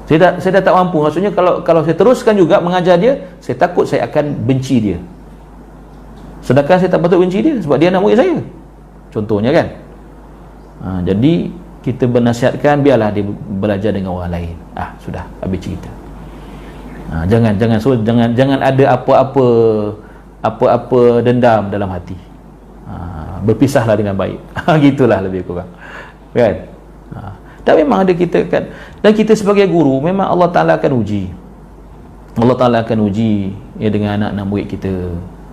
Saya dah tak mampu. Maksudnya kalau saya teruskan juga mengajar dia, saya takut saya akan benci dia. Sedangkan saya tak patut benci dia, sebab dia anak murid saya. Contohnya kan. Jadi kita bernasihatkan biarlah dia belajar dengan orang lain. Sudah, habis cerita. Jangan ada apa-apa dendam dalam hati. Berpisahlah dengan baik. Gitulah lebih kurang. Kan? Dan memang ada kita kan, dan kita sebagai guru memang Allah Ta'ala akan uji. Allah Ta'ala akan uji ya dengan anak-anak murid kita.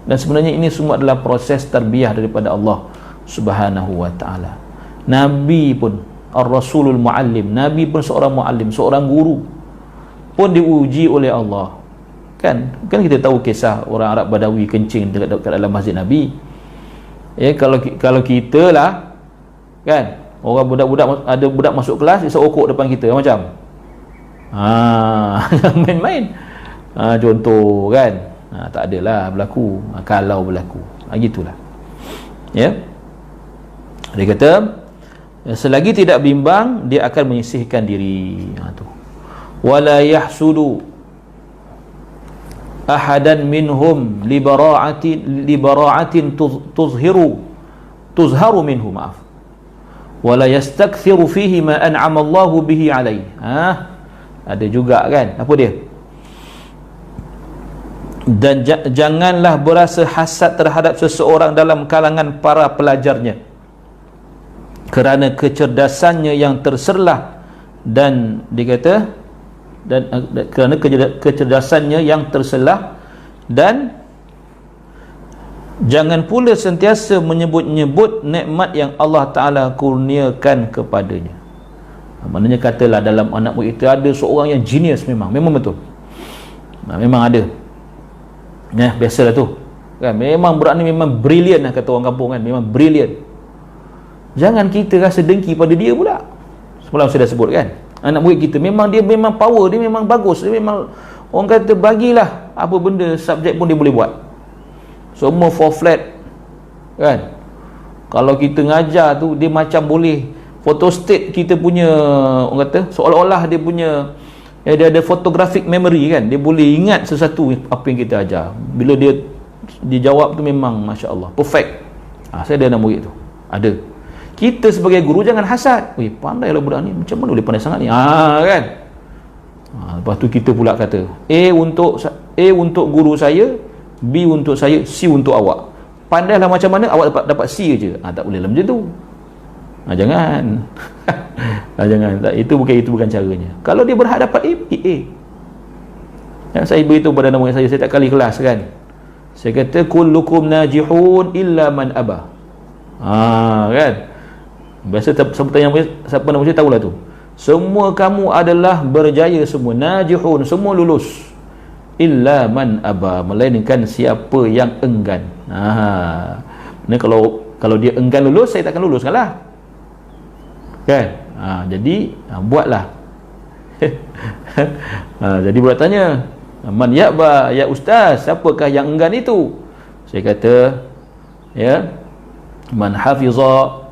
Dan sebenarnya ini semua adalah proses tarbiyah daripada Allah Subhanahu wa Ta'ala. Nabi pun Ar-Rasulul Muallim, Nabi pun seorang muallim, seorang guru pun diuji oleh Allah. Kan kita tahu kisah orang Arab Badawi kencing dekat dalam masjid Nabi. Ya, kalau kita lah kan, orang ada budak masuk kelas, dia serokok depan kita macam main-main. Contoh kan, tak adalah berlaku. Kalau berlaku, gitulah ya. Dia kata selagi tidak bimbang, dia akan menyisihkan diri. Wala yahsudu ahadan minhum libara'atin tuzharu minhu, maaf, wala yastakthiru fihi ma an'ama Allahu bihi alaihi. Ada juga kan, apa dia? Dan janganlah berasa hasad terhadap seseorang dalam kalangan para pelajarnya kerana kecerdasannya yang terserlah, dan dikata kerana kecerdasannya yang terselah, dan jangan pula sentiasa menyebut-nyebut nikmat yang Allah Ta'ala kurniakan kepadanya. Maknanya katalah dalam anak murid itu ada seorang yang genius, memang betul, memang ada. Biasalah tu kan, memang budak ni memang brilliant lah, kata orang kampung kan, memang brilliant. Jangan kita rasa dengki pada dia pula. Semalam saya dah sebut kan, anak murid kita memang power, dia memang bagus, dia memang orang kata bagilah apa benda subjek pun dia boleh buat, semua 4 flat kan. Kalau kita ngajar tu, dia macam boleh photostate kita punya, orang kata seolah-olah dia punya dia ada photographic memory kan, dia boleh ingat sesuatu apa yang kita ajar. Bila dia jawab tu memang Masya Allah, perfect. Saya ada anak murid tu, ada Kita sebagai guru jangan hasad. Weh, pandailah budak ni, macam mana boleh pandai sangat ni? Kan? Lepas tu kita pula kata, A untuk guru saya, B untuk saya, C untuk awak. Pandailah macam mana, awak dapat C je. Tak boleh lah macam tu. Jangan. Jangan. Itu bukan caranya. Kalau dia berhak dapat A, bagi A. Saya beritahu pada nama saya tak kali kelas kan. Saya kata kullukum najihun illa man aba. Kan? Biasa siapa nama saya tahulah tu. Semua kamu adalah berjaya semua, najihun, semua lulus. Illa man aba, melainkan siapa yang enggan. Ini kalau dia enggan lulus, saya takkan luluskan lah. Kan? Jadi buatlah. Jadi buat tanya, man ya'ba ya ustaz, siapakah yang enggan itu? Saya kata, ya, man hafiza,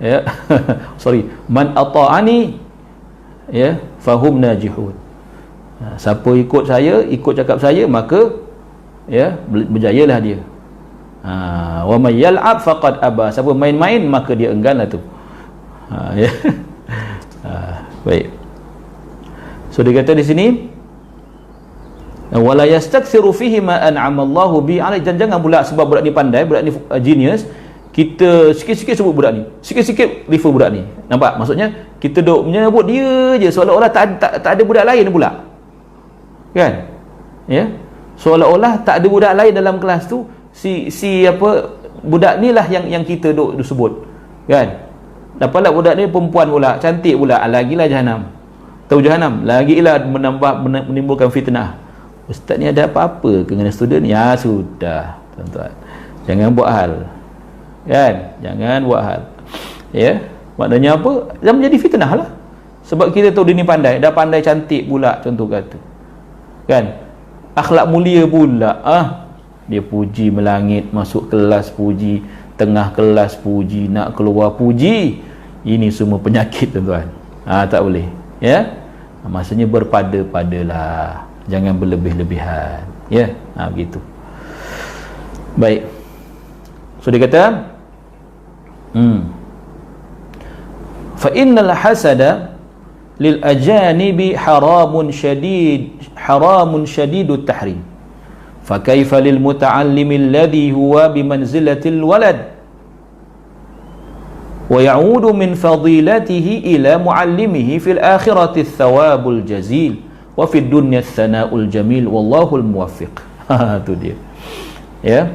ya, man ata'ani, ya, fahum najihun. Siapa ikut saya, ikut cakap saya, maka ya, berjayalah dia. Wa may yal'ab faqad aba, siapa main-main maka dia engganlah tu. Ya. Baik. So dia kata di sini, wala yastakthiru fihi ma an'ama Allahu bi alai, dan jangan pula sebab budak ni pandai, budak ni genius, kita sikit-sikit sebut budak ni, sikit-sikit refer budak ni. Nampak? Maksudnya kita duk menyebut dia je, seolah-olah tak ada budak lain pula. Kan? Ya? Seolah-olah tak ada budak lain dalam kelas tu, budak ni lah yang kita duk sebut. Kan? Dapatlah budak ni perempuan pula, cantik pula, lagilah jahanam. Tahu jahanam? Lagilah menimbulkan fitnah. Ustaz ni ada apa-apa dengan student? Ya sudah, tuan-tuan. Jangan buat hal. Kan? Jangan buat hal. Ya? Maknanya apa? Dah menjadi fitnah lah. Sebab kita tahu dia ni pandai, dah pandai cantik pula, contoh kata. Kan? Akhlak mulia pula. Dia puji melangit, masuk kelas puji, tengah kelas puji, nak keluar puji. Ini semua penyakit, tuan-tuan. Tak boleh. Ya? Maksudnya berpada-padalah. Jangan berlebih-lebihan. Ya? Begitu. Baik. So dia kata, fa innal hasada lil ajanibi haramun shadidut tahrim. Fa kaifa lil muta'allimi alladhi huwa bimanzilatil walad wa ya'udu min fadilatihi ila muallimihi fil akhirati thawabul jazil wa fid dunya thana'ul jamil wallahu al muwaffiq. Itu dia. Ya.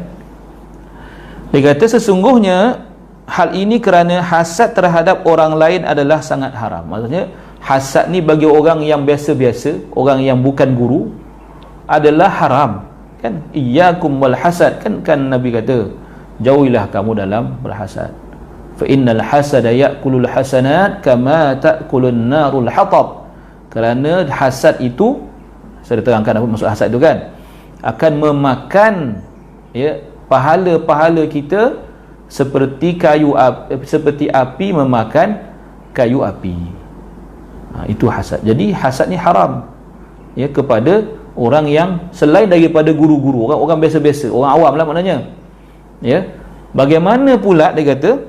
Dia kata sesungguhnya hal ini kerana hasad terhadap orang lain adalah sangat haram. Maksudnya hasad ni bagi orang yang biasa-biasa, orang yang bukan guru, adalah haram. Kan? Iyyakum wal hasad, kan Nabi kata, jauhilah kamu dalam berhasad. Fa innal hasada ya'kulul hasanat kama ta'kulun narul hatab. Kerana hasad itu, saya terangkan apa maksud hasad itu kan, akan memakan, ya, pahala-pahala kita seperti seperti api memakan kayu api. Itu hasad. Jadi hasad ni haram, ya, kepada orang yang selain daripada guru-guru, orang biasa-biasa, orang awam lah maknanya. Ya. Bagaimana pula dia kata,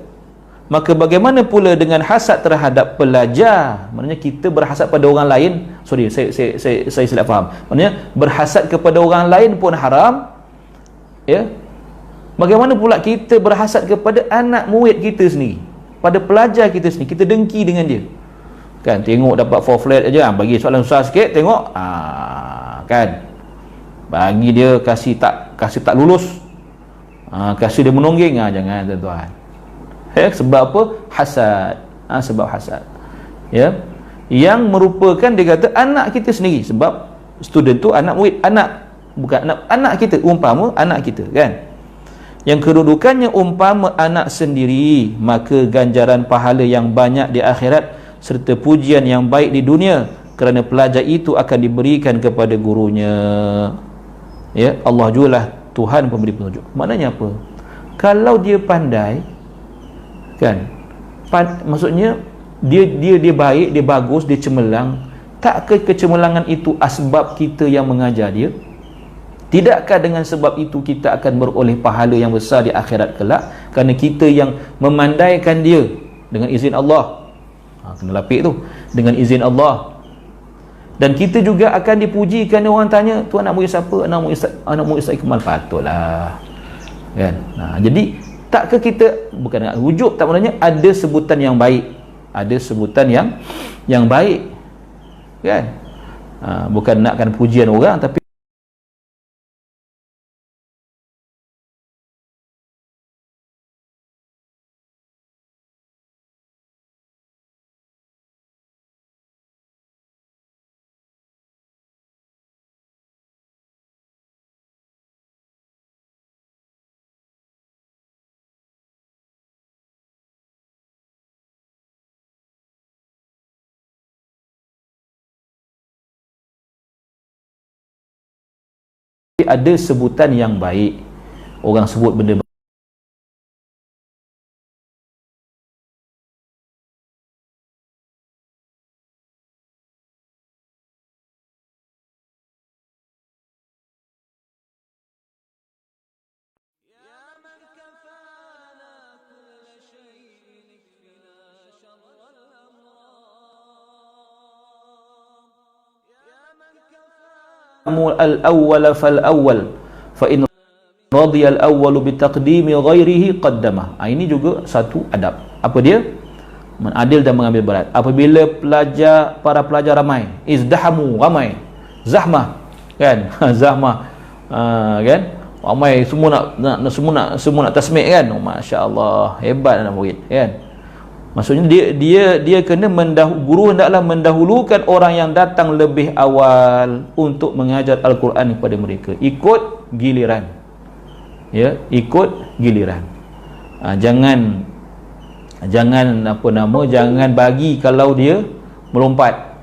maka bagaimana pula dengan hasad terhadap pelajar? Maknanya kita berhasad pada orang lain. Sorry, saya silap faham. Maknanya berhasad kepada orang lain pun haram. Ya. Bagaimana pula kita berhasad kepada anak murid kita sendiri, pada pelajar kita sendiri, kita dengki dengan dia. Kan, tengok dapat 4 flat aja, bagi soalan susah sikit, tengok kan, bagi dia kasih tak lulus, kasih dia menonggeng. Jangan, tuan-tuan. Sebab apa? Hasad. Sebab hasad. Ya, yang merupakan dia kata anak kita sendiri, sebab student tu anak murid, bukan anak kita, umpama anak kita kan, yang kedudukannya umpama anak sendiri, maka ganjaran pahala yang banyak di akhirat serta pujian yang baik di dunia kerana pelajar itu akan diberikan kepada gurunya. Ya, Allah jualah Tuhan pemberi petunjuk. Maknanya apa? Kalau dia pandai, kan, maksudnya dia baik, dia bagus, dia cemerlang, tak kecemerlangan itu asbab kita yang mengajar dia? Tidakkah dengan sebab itu kita akan beroleh pahala yang besar di akhirat kelak? kerana kita yang memandaikan dia dengan izin Allah. Kena lapik tu, dengan izin Allah. Dan kita juga akan dipuji kerana orang tanya, tu anak murid siapa? Anak murid Ustaz Ikmal. Patutlah, kan? Jadi tak ke kita, bukan nak rujuk, tak maknanya ada sebutan yang baik, ada sebutan yang baik, kan? Bukan nakkan pujian orang, tapi ada sebutan yang baik. Orang sebut benda baik. Al-awwal fal-awwal fa in radiya al-awwal bi taqdimi ghairihi qaddamah. Ini juga satu adab. Apa dia? Menadil dan mengambil berat. Apabila para pelajar ramai, izdahamu, ramai, zahmah, kan? Zahmah, kan? Ramai semua nak tasmik, kan? Masya-Allah, hebat anak murid, kan? Maksudnya dia kena guru hendaklah mendahulukan orang yang datang lebih awal untuk mengajar Al-Quran kepada mereka, ikut giliran, ya, ikut giliran. Jangan jangan bagi kalau dia melompat.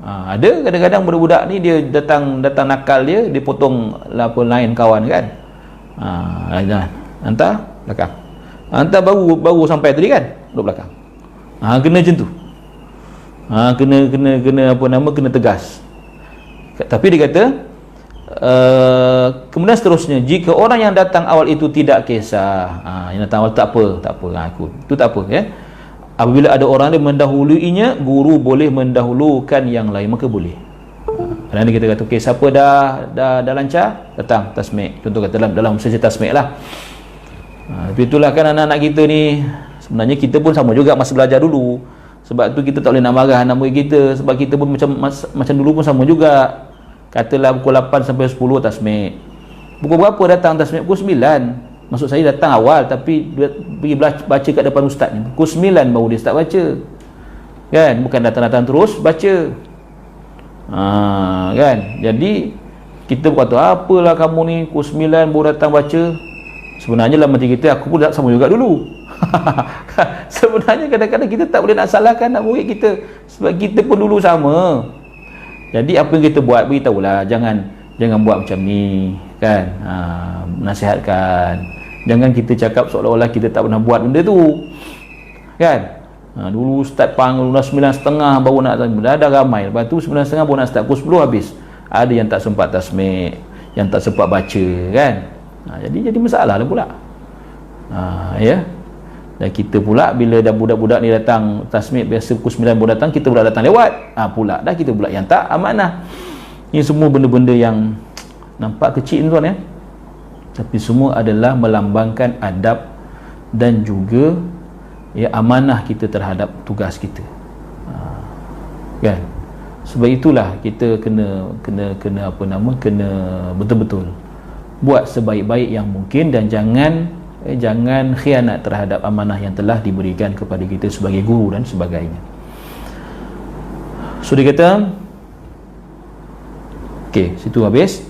Ada kadang-kadang budak-budak ni dia datang nakal, dia potong lain kawan, kan? Hantar belakang, hantar baru sampai tadi, kan, duduk belakang. Kena macam tu. Kena tegas. Tapi dia kata, kemudian seterusnya, jika orang yang datang awal itu tidak kisah, yang datang awal tak apa, itu tak apa, ya. Apabila ada orang yang mendahuluinya, guru boleh mendahulukan yang lain, maka boleh. Kerana kita kata, okey, siapa dah lancar, datang tasmik. Contoh kata dalam sesi tasmik lah. Tapi itulah, kan, anak-anak kita ni sebenarnya kita pun sama juga masa belajar dulu. Sebab tu kita tak boleh nak marah anak murid kita, sebab kita pun macam dulu pun sama juga. Katalah pukul 8 sampai 10 tasmik. Pukul berapa datang tasmik? Pukul 9. Maksud saya datang awal, tapi pergi baca kat depan ustaz ni. Pukul 9 baru dia start baca, kan? Bukan datang-datang terus baca. Kan? Jadi kita berkata, apalah kamu ni pukul 9 baru datang baca. Sebenarnya dalam hati kita, aku pun sama juga dulu. Sebenarnya kadang-kadang kita tak boleh nak salahkan anak murid kita, sebab kita pun dulu sama. Jadi apa yang kita buat, beritahulah, jangan buat macam ni, kan? Nasihatkan. Jangan kita cakap seolah-olah kita tak pernah buat benda tu, kan? Dulu start panggil 9.30 baru nak, dah ramai. Lepas tu 9.30 baru nak start, pukul 10 habis. Ada yang tak sempat tasmik, yang tak sempat baca, kan? Jadi masalah lah pula. Ya. Dan kita pula bila dah budak-budak ni datang tasmik, biasa pukul 9 baru datang, kita pula datang lewat. Pula dah kita pula yang tak amanah. Ini semua benda-benda yang nampak kecil, tuan, ya. Tapi semua adalah melambangkan adab dan juga, ya, amanah kita terhadap tugas kita. Kan? Sebab itulah kita kena betul-betul buat sebaik-baik yang mungkin, dan jangan khianat terhadap amanah yang telah diberikan kepada kita sebagai guru dan sebagainya. So dia kata, okey, situ habis.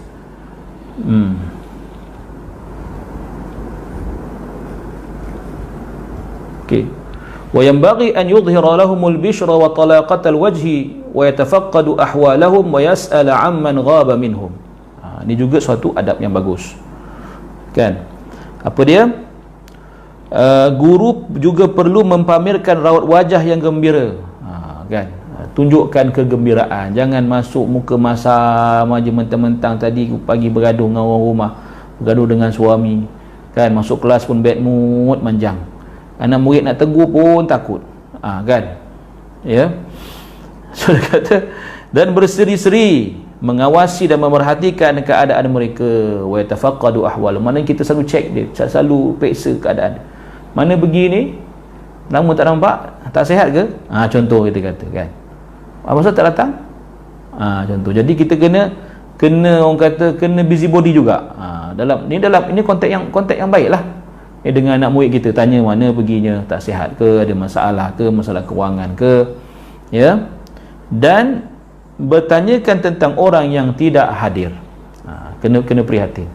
Okey. Wa yanbaghi an yudhhira lahumul bishra wa talaqatal wajhi wa yatafaqqadu ahwalahum wa yas'ala amman ghaba minhum. Ini juga suatu adab yang bagus, kan? Apa dia? Guru juga perlu mempamerkan raut wajah yang gembira, kan? Tunjukkan kegembiraan. Jangan masuk muka masam aja mentang-mentang tadi pagi bergaduh dengan orang rumah, bergaduh dengan suami, kan, masuk kelas pun bad mood, manjang, anak murid nak tegur pun takut, kan, ya. So dia kata, dan berseri-seri mengawasi dan memerhatikan keadaan mereka, wa yatafaqqadu ahwal, mana kita selalu cek dia, selalu periksa keadaan, mana begini lama tak nampak, tak sihat ke, contoh kita kata, kan, apa sebab tak datang, contoh. Jadi kita kena orang kata kena busybody juga, dalam ini konteks yang baik lah, dengan anak murid kita, tanya mana perginya, tak sihat ke, ada masalah ke, masalah kewangan ke, ya, dan bertanyakan tentang orang yang tidak hadir, kena prihatin,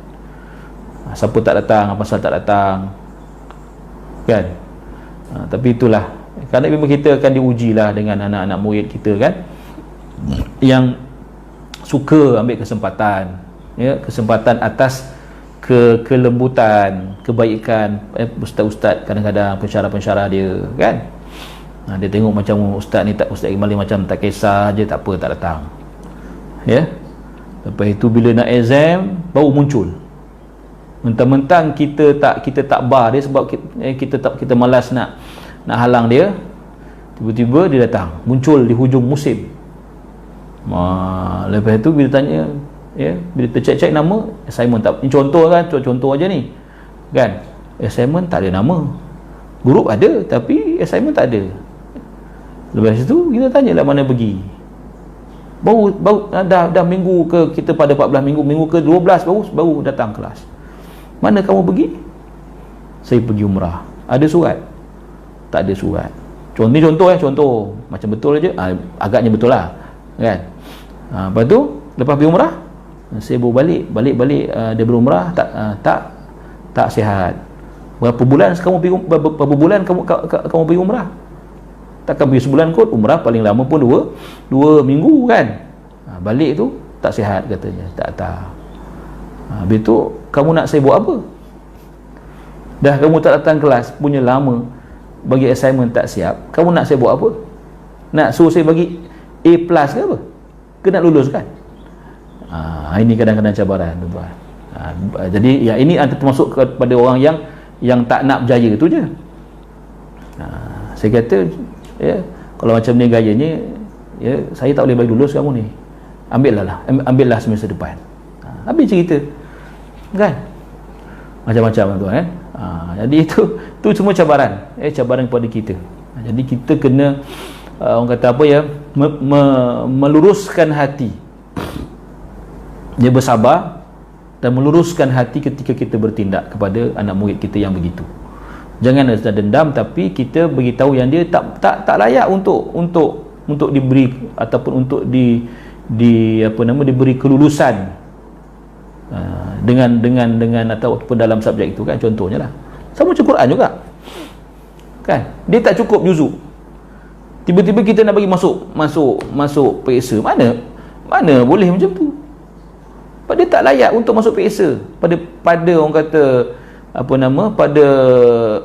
siapa tak datang, apa sahaja tak datang, kan. Tapi itulah, kerana memang kita akan diujilah dengan anak-anak murid kita, kan, yang suka ambil kesempatan, ya, kesempatan atas kelembutan, kebaikan ustaz-ustaz, kadang-kadang pensyarah-pensyarah dia, kan. Dia tengok macam ustaz ni, ustaz Ikmali macam tak kisah je, tak apa, tak datang, ya. Lepas itu bila nak exam baru muncul, mentang-mentang kita tak bar dia sebab kita malas nak halang dia, tiba-tiba dia datang, muncul di hujung musim. Lepas itu bila tanya, ya, bila tercek-cek nama, assignment tak, ini contoh kan, contoh aja ni, kan, assignment tak ada nama, group ada tapi assignment tak ada. Lepas itu kita tanyalah mana pergi, baru dah minggu ke, kita pada 14 minggu ke 12 baru datang kelas. Mana kamu pergi? Saya pergi umrah. Ada surat? Tak ada surat. Contoh macam betul aja, agaknya betul lah, kan. Lepas tu lepas pergi umrah, saya baru balik dia berumrah, tak sihat. Berapa bulan kamu pergi umrah? Takkan pergi sebulan kot, umrah paling lama pun 2 minggu, kan. Balik tu tak sihat katanya, tak datang. Habis tu kamu nak saya buat apa? Dah kamu tak datang kelas, punya lama, bagi assignment tak siap, kamu nak saya buat apa? Nak suruh saya bagi A+ ke apa? Ke nak lulus, kan? Ini kadang-kadang cabaran, tuan-tuan. Jadi ya, ini antara termasuk kepada orang yang tak nak berjaya tu je. Saya kata, ya, kalau macam ni gayanya, ya, saya tak boleh bagi lulus kamu ni, ambillah semester depan. Habis cerita, kan, macam-macam, tuan, kan. Jadi itu semua cabaran, cabaran kepada kita. Jadi kita kena orang kata apa, ya, meluruskan hati, dia bersabar dan meluruskan hati ketika kita bertindak kepada anak murid kita yang begitu. Jangan ada dendam, tapi kita beritahu yang dia tak layak untuk diberi ataupun untuk diberi kelulusan dengan ataupun dalam subjek itu, kan. Contohnya lah, sama macam Quran juga, kan. Dia tak cukup juzuk, tiba-tiba kita nak bagi masuk periksa, mana boleh macam tu. Dia tak layak untuk masuk periksa pada orang kata pada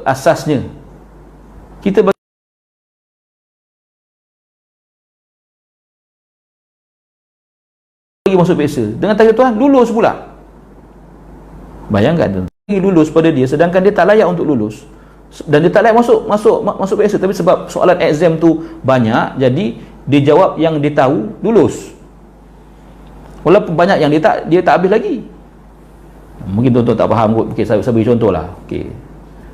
asasnya. Kita bagi masuk periksa dengan takdir Tuhan, lulus pula. Bayangkan, lulus pada dia, sedangkan dia tak layak untuk lulus, dan dia tak layak masuk periksa, tapi sebab soalan exam tu banyak, jadi dia jawab yang dia tahu, lulus. Walaupun banyak yang dia tak habis lagi. Mungkin tuan-tuan tak faham kot. Okay, saya beri contoh lah. Okay,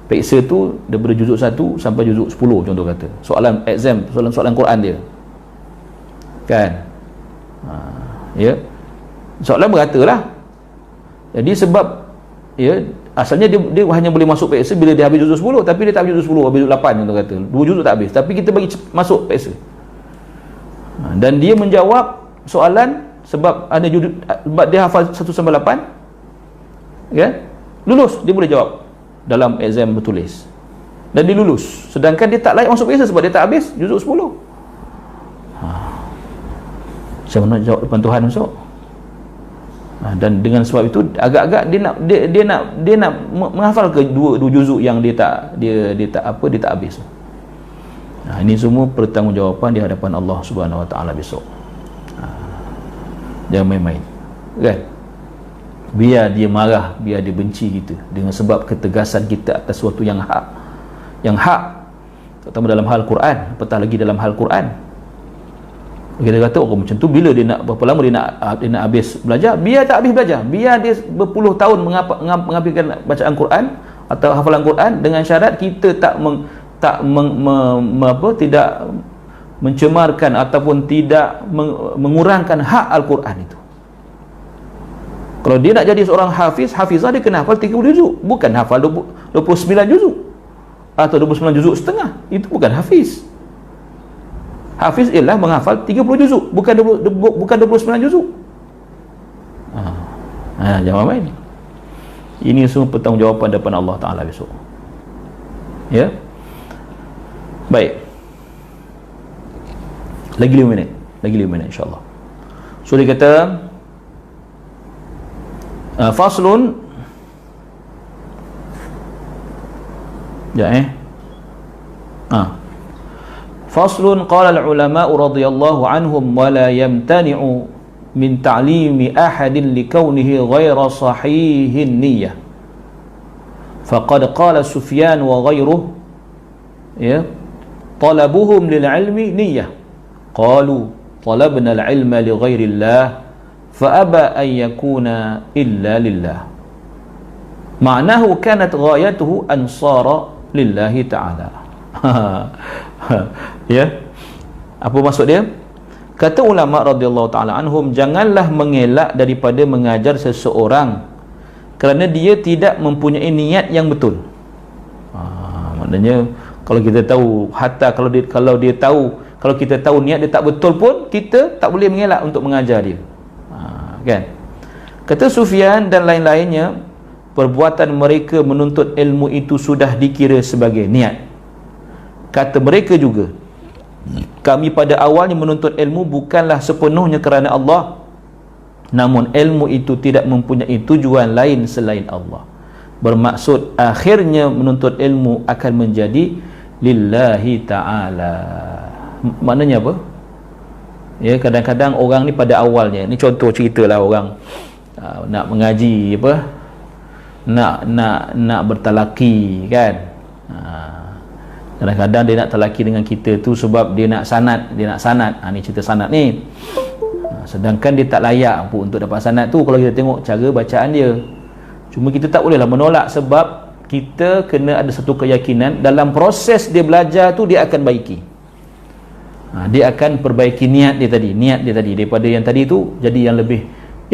periksa tu daripada juzuk 1 sampai juzuk 10, contoh kata, soalan exam, soalan Quran dia, kan. Ya, soalan berkata lah. Jadi sebab, ya, asalnya dia hanya boleh masuk periksa bila dia habis juzuk 10, tapi dia tak habis juzuk 10, habis juzuk 8, contoh kata, 2 juzuk tak habis, tapi kita bagi masuk periksa. Dan dia menjawab soalan sebab ada judul, sebab dia hafal 1 sampai 8, kan, lulus, dia boleh jawab dalam exam bertulis dan dia lulus, sedangkan dia tak layak masuk periksa sebab dia tak habis juzuk 10. Macam mana jawab depan Tuhan masuk? Dan dengan sebab itu agak-agak dia nak menghafal ke dua juzuk yang dia tak habis. Ini semua pertanggungjawapan di hadapan Allah Subhanahu Wa Taala besok. Jangan main-main, kan. biar dia marah, biar dia benci kita dengan sebab ketegasan kita atas sesuatu yang hak, terutama dalam hal Quran, apatah lagi dalam hal Quran. Kita kata orang macam tu, bila dia nak, berapa lama dia nak habis belajar, biar tak habis belajar, biar dia berpuluh tahun menghabiskan bacaan Quran atau hafalan Quran, dengan syarat kita tidak mencemarkan ataupun tidak mengurangkan hak Al-Quran itu. Kalau dia nak jadi seorang hafizah, dia kena hafal 30 juzuk, bukan hafal 29 juzuk atau 29 juzuk setengah. Itu bukan hafiz. Hafiz ialah menghafal 30 juzuk, bukan 29 juzuk. Jangan main. Ini semua pertanggungjawaban depan Allah Ta'ala besok. Ya. Baik. Lagi 5 minit insya-Allah. So dia kata faslun faslun qala al-ulama radhiyallahu anhum wa la yamtani'u min ta'limi ahadin likawnihi ghayra sahihin niyyah. Faqad qala Sufyan wa ghayruhu ya talabuhum lil ilmi niyyah qalu talabna al ilma li ghairillah fa aba an yakuna illa lillah. Ma'nahu kanat ghayatuhu an sara lillahi ta'ala. Ya, apa maksud dia? Kata ulama radhiyallahu ta'ala anhum, janganlah mengelak daripada mengajar seseorang kerana dia tidak mempunyai niat yang betul. Maknanya kalau kita tahu, hatta kalau kita tahu niat dia tak betul pun, kita tak boleh mengelak untuk mengajar dia. Kan? Kata Sufyan dan lain-lainnya, perbuatan mereka menuntut ilmu itu sudah dikira sebagai niat. Kata mereka juga, kami pada awalnya menuntut ilmu bukanlah sepenuhnya kerana Allah, namun ilmu itu tidak mempunyai tujuan lain selain Allah. Bermaksud akhirnya menuntut ilmu akan menjadi lillahi ta'ala. Maknanya apa? Ya, kadang-kadang orang ni pada awalnya, ni contoh ceritalah orang nak mengaji apa, nak bertalaki kan. Kadang-kadang dia nak talaki dengan kita tu sebab dia nak sanad. Ni cerita sanad ni. Sedangkan dia tak layak pun untuk dapat sanad tu kalau kita tengok cara bacaan dia. Cuma kita tak bolehlah menolak sebab kita kena ada satu keyakinan dalam proses dia belajar tu dia akan baiki. Dia akan perbaiki niat dia tadi daripada yang tadi tu jadi yang lebih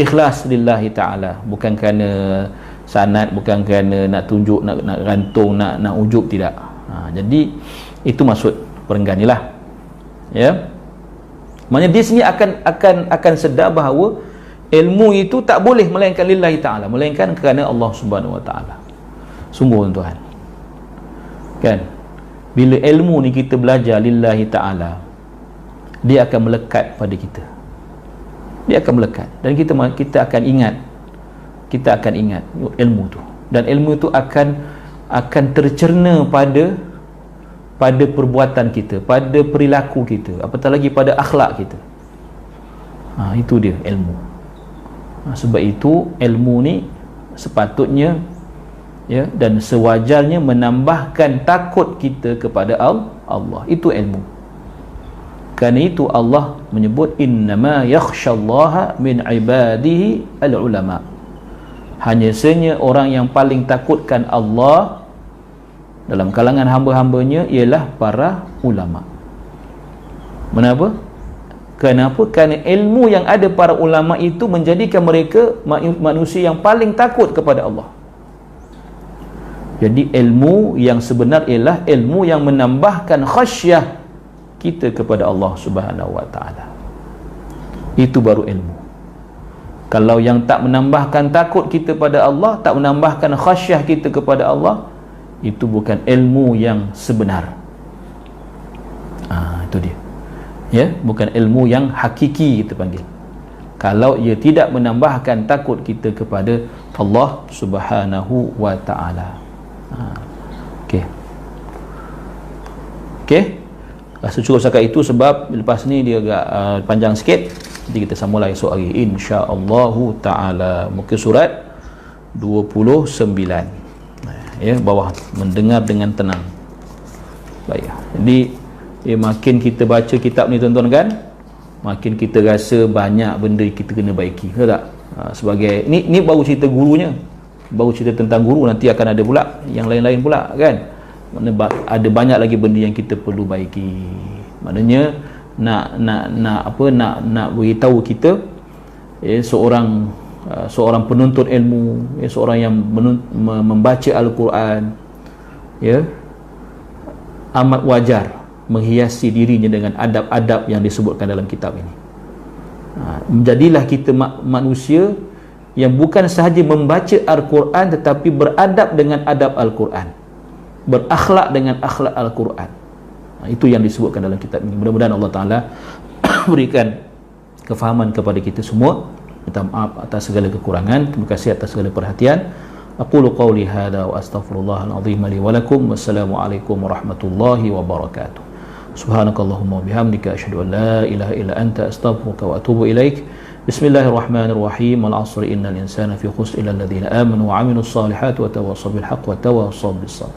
ikhlas lillahi ta'ala, bukan kerana sanad, bukan kerana nak tunjuk, nak gantung, nak ujub, tidak. Jadi itu maksud perenggan ni lah. Ya. Maknanya di sini akan sedar bahawa ilmu itu tak boleh melainkan lillahi ta'ala, melainkan kerana Allah Subhanahu wa ta'ala. Sungguh tuan. Kan? Bila ilmu ni kita belajar lillahi ta'ala, dia akan melekat pada kita. Dia akan melekat dan kita akan ingat ilmu tu, dan ilmu tu akan tercerna pada perbuatan kita, pada perilaku kita, apatah lagi pada akhlak kita. Itu dia ilmu. Sebab itu ilmu ni sepatutnya ya, dan sewajarnya menambahkan takut kita kepada Allah. Itu ilmu. Kerana itu Allah menyebut innama yakhshallaha min ibadihi al-ulama. Hanya sahaja orang yang paling takutkan Allah dalam kalangan hamba-hambanya ialah para ulama. Kenapa? Kerana ilmu yang ada para ulama itu menjadikan mereka manusia yang paling takut kepada Allah. Jadi ilmu yang sebenar ialah ilmu yang menambahkan khasyah kita kepada Allah Subhanahu wa ta'ala. Itu baru ilmu. Kalau yang tak menambahkan takut kita pada Allah, tak menambahkan khasyah kita kepada Allah, itu bukan ilmu yang sebenar. Itu dia. Ya, bukan ilmu yang hakiki kita panggil. Kalau ia tidak menambahkan takut kita kepada Allah Subhanahu wa ta'ala. Okey. Rasa cukup setakat itu sebab lepas ni dia agak panjang sikit. Nanti kita sambung lagi esok hari insya-Allah taala. Muka surat 29. Ya, bawah, mendengar dengan tenang. Baik. Jadi makin kita baca kitab ni tuan-tuan kan, makin kita rasa banyak benda kita kena baiki, betul tak? Sebagai ni baru cerita gurunya, baru cerita tentang guru, nanti akan ada pula yang lain-lain pula kan. Maknanya ada banyak lagi benda yang kita perlu baiki. Maknanya nak beritahu kita, seorang penuntut ilmu, seorang yang membaca Al-Quran, amat wajar menghiasi dirinya dengan adab-adab yang disebutkan dalam kitab ini. Menjadilah kita manusia yang bukan sahaja membaca Al-Quran, tetapi beradab dengan adab Al-Quran, berakhlak dengan akhlak Al-Quran. Itu yang disebutkan dalam kitab ini. Mudah-mudahan Allah Ta'ala berikan kefahaman kepada kita semua. Minta maaf atas segala kekurangan. Terima kasih atas segala perhatian. Aqulu qawli hadha wa astaghfirullahal azim li wa lakum. Wassalamualaikum warahmatullahi wabarakatuh. Subhanakallahumma wa bihamdika asyhadu an la ilaha illa anta astaghfiruka wa atubu ilaik. Bismillahirrahmanirrahim. Wal 'asri innal insana fi khusr illa alladhina amanu wa 'amilus salihati wa tawassaw bil haqqi wa tawassaw bis sabr.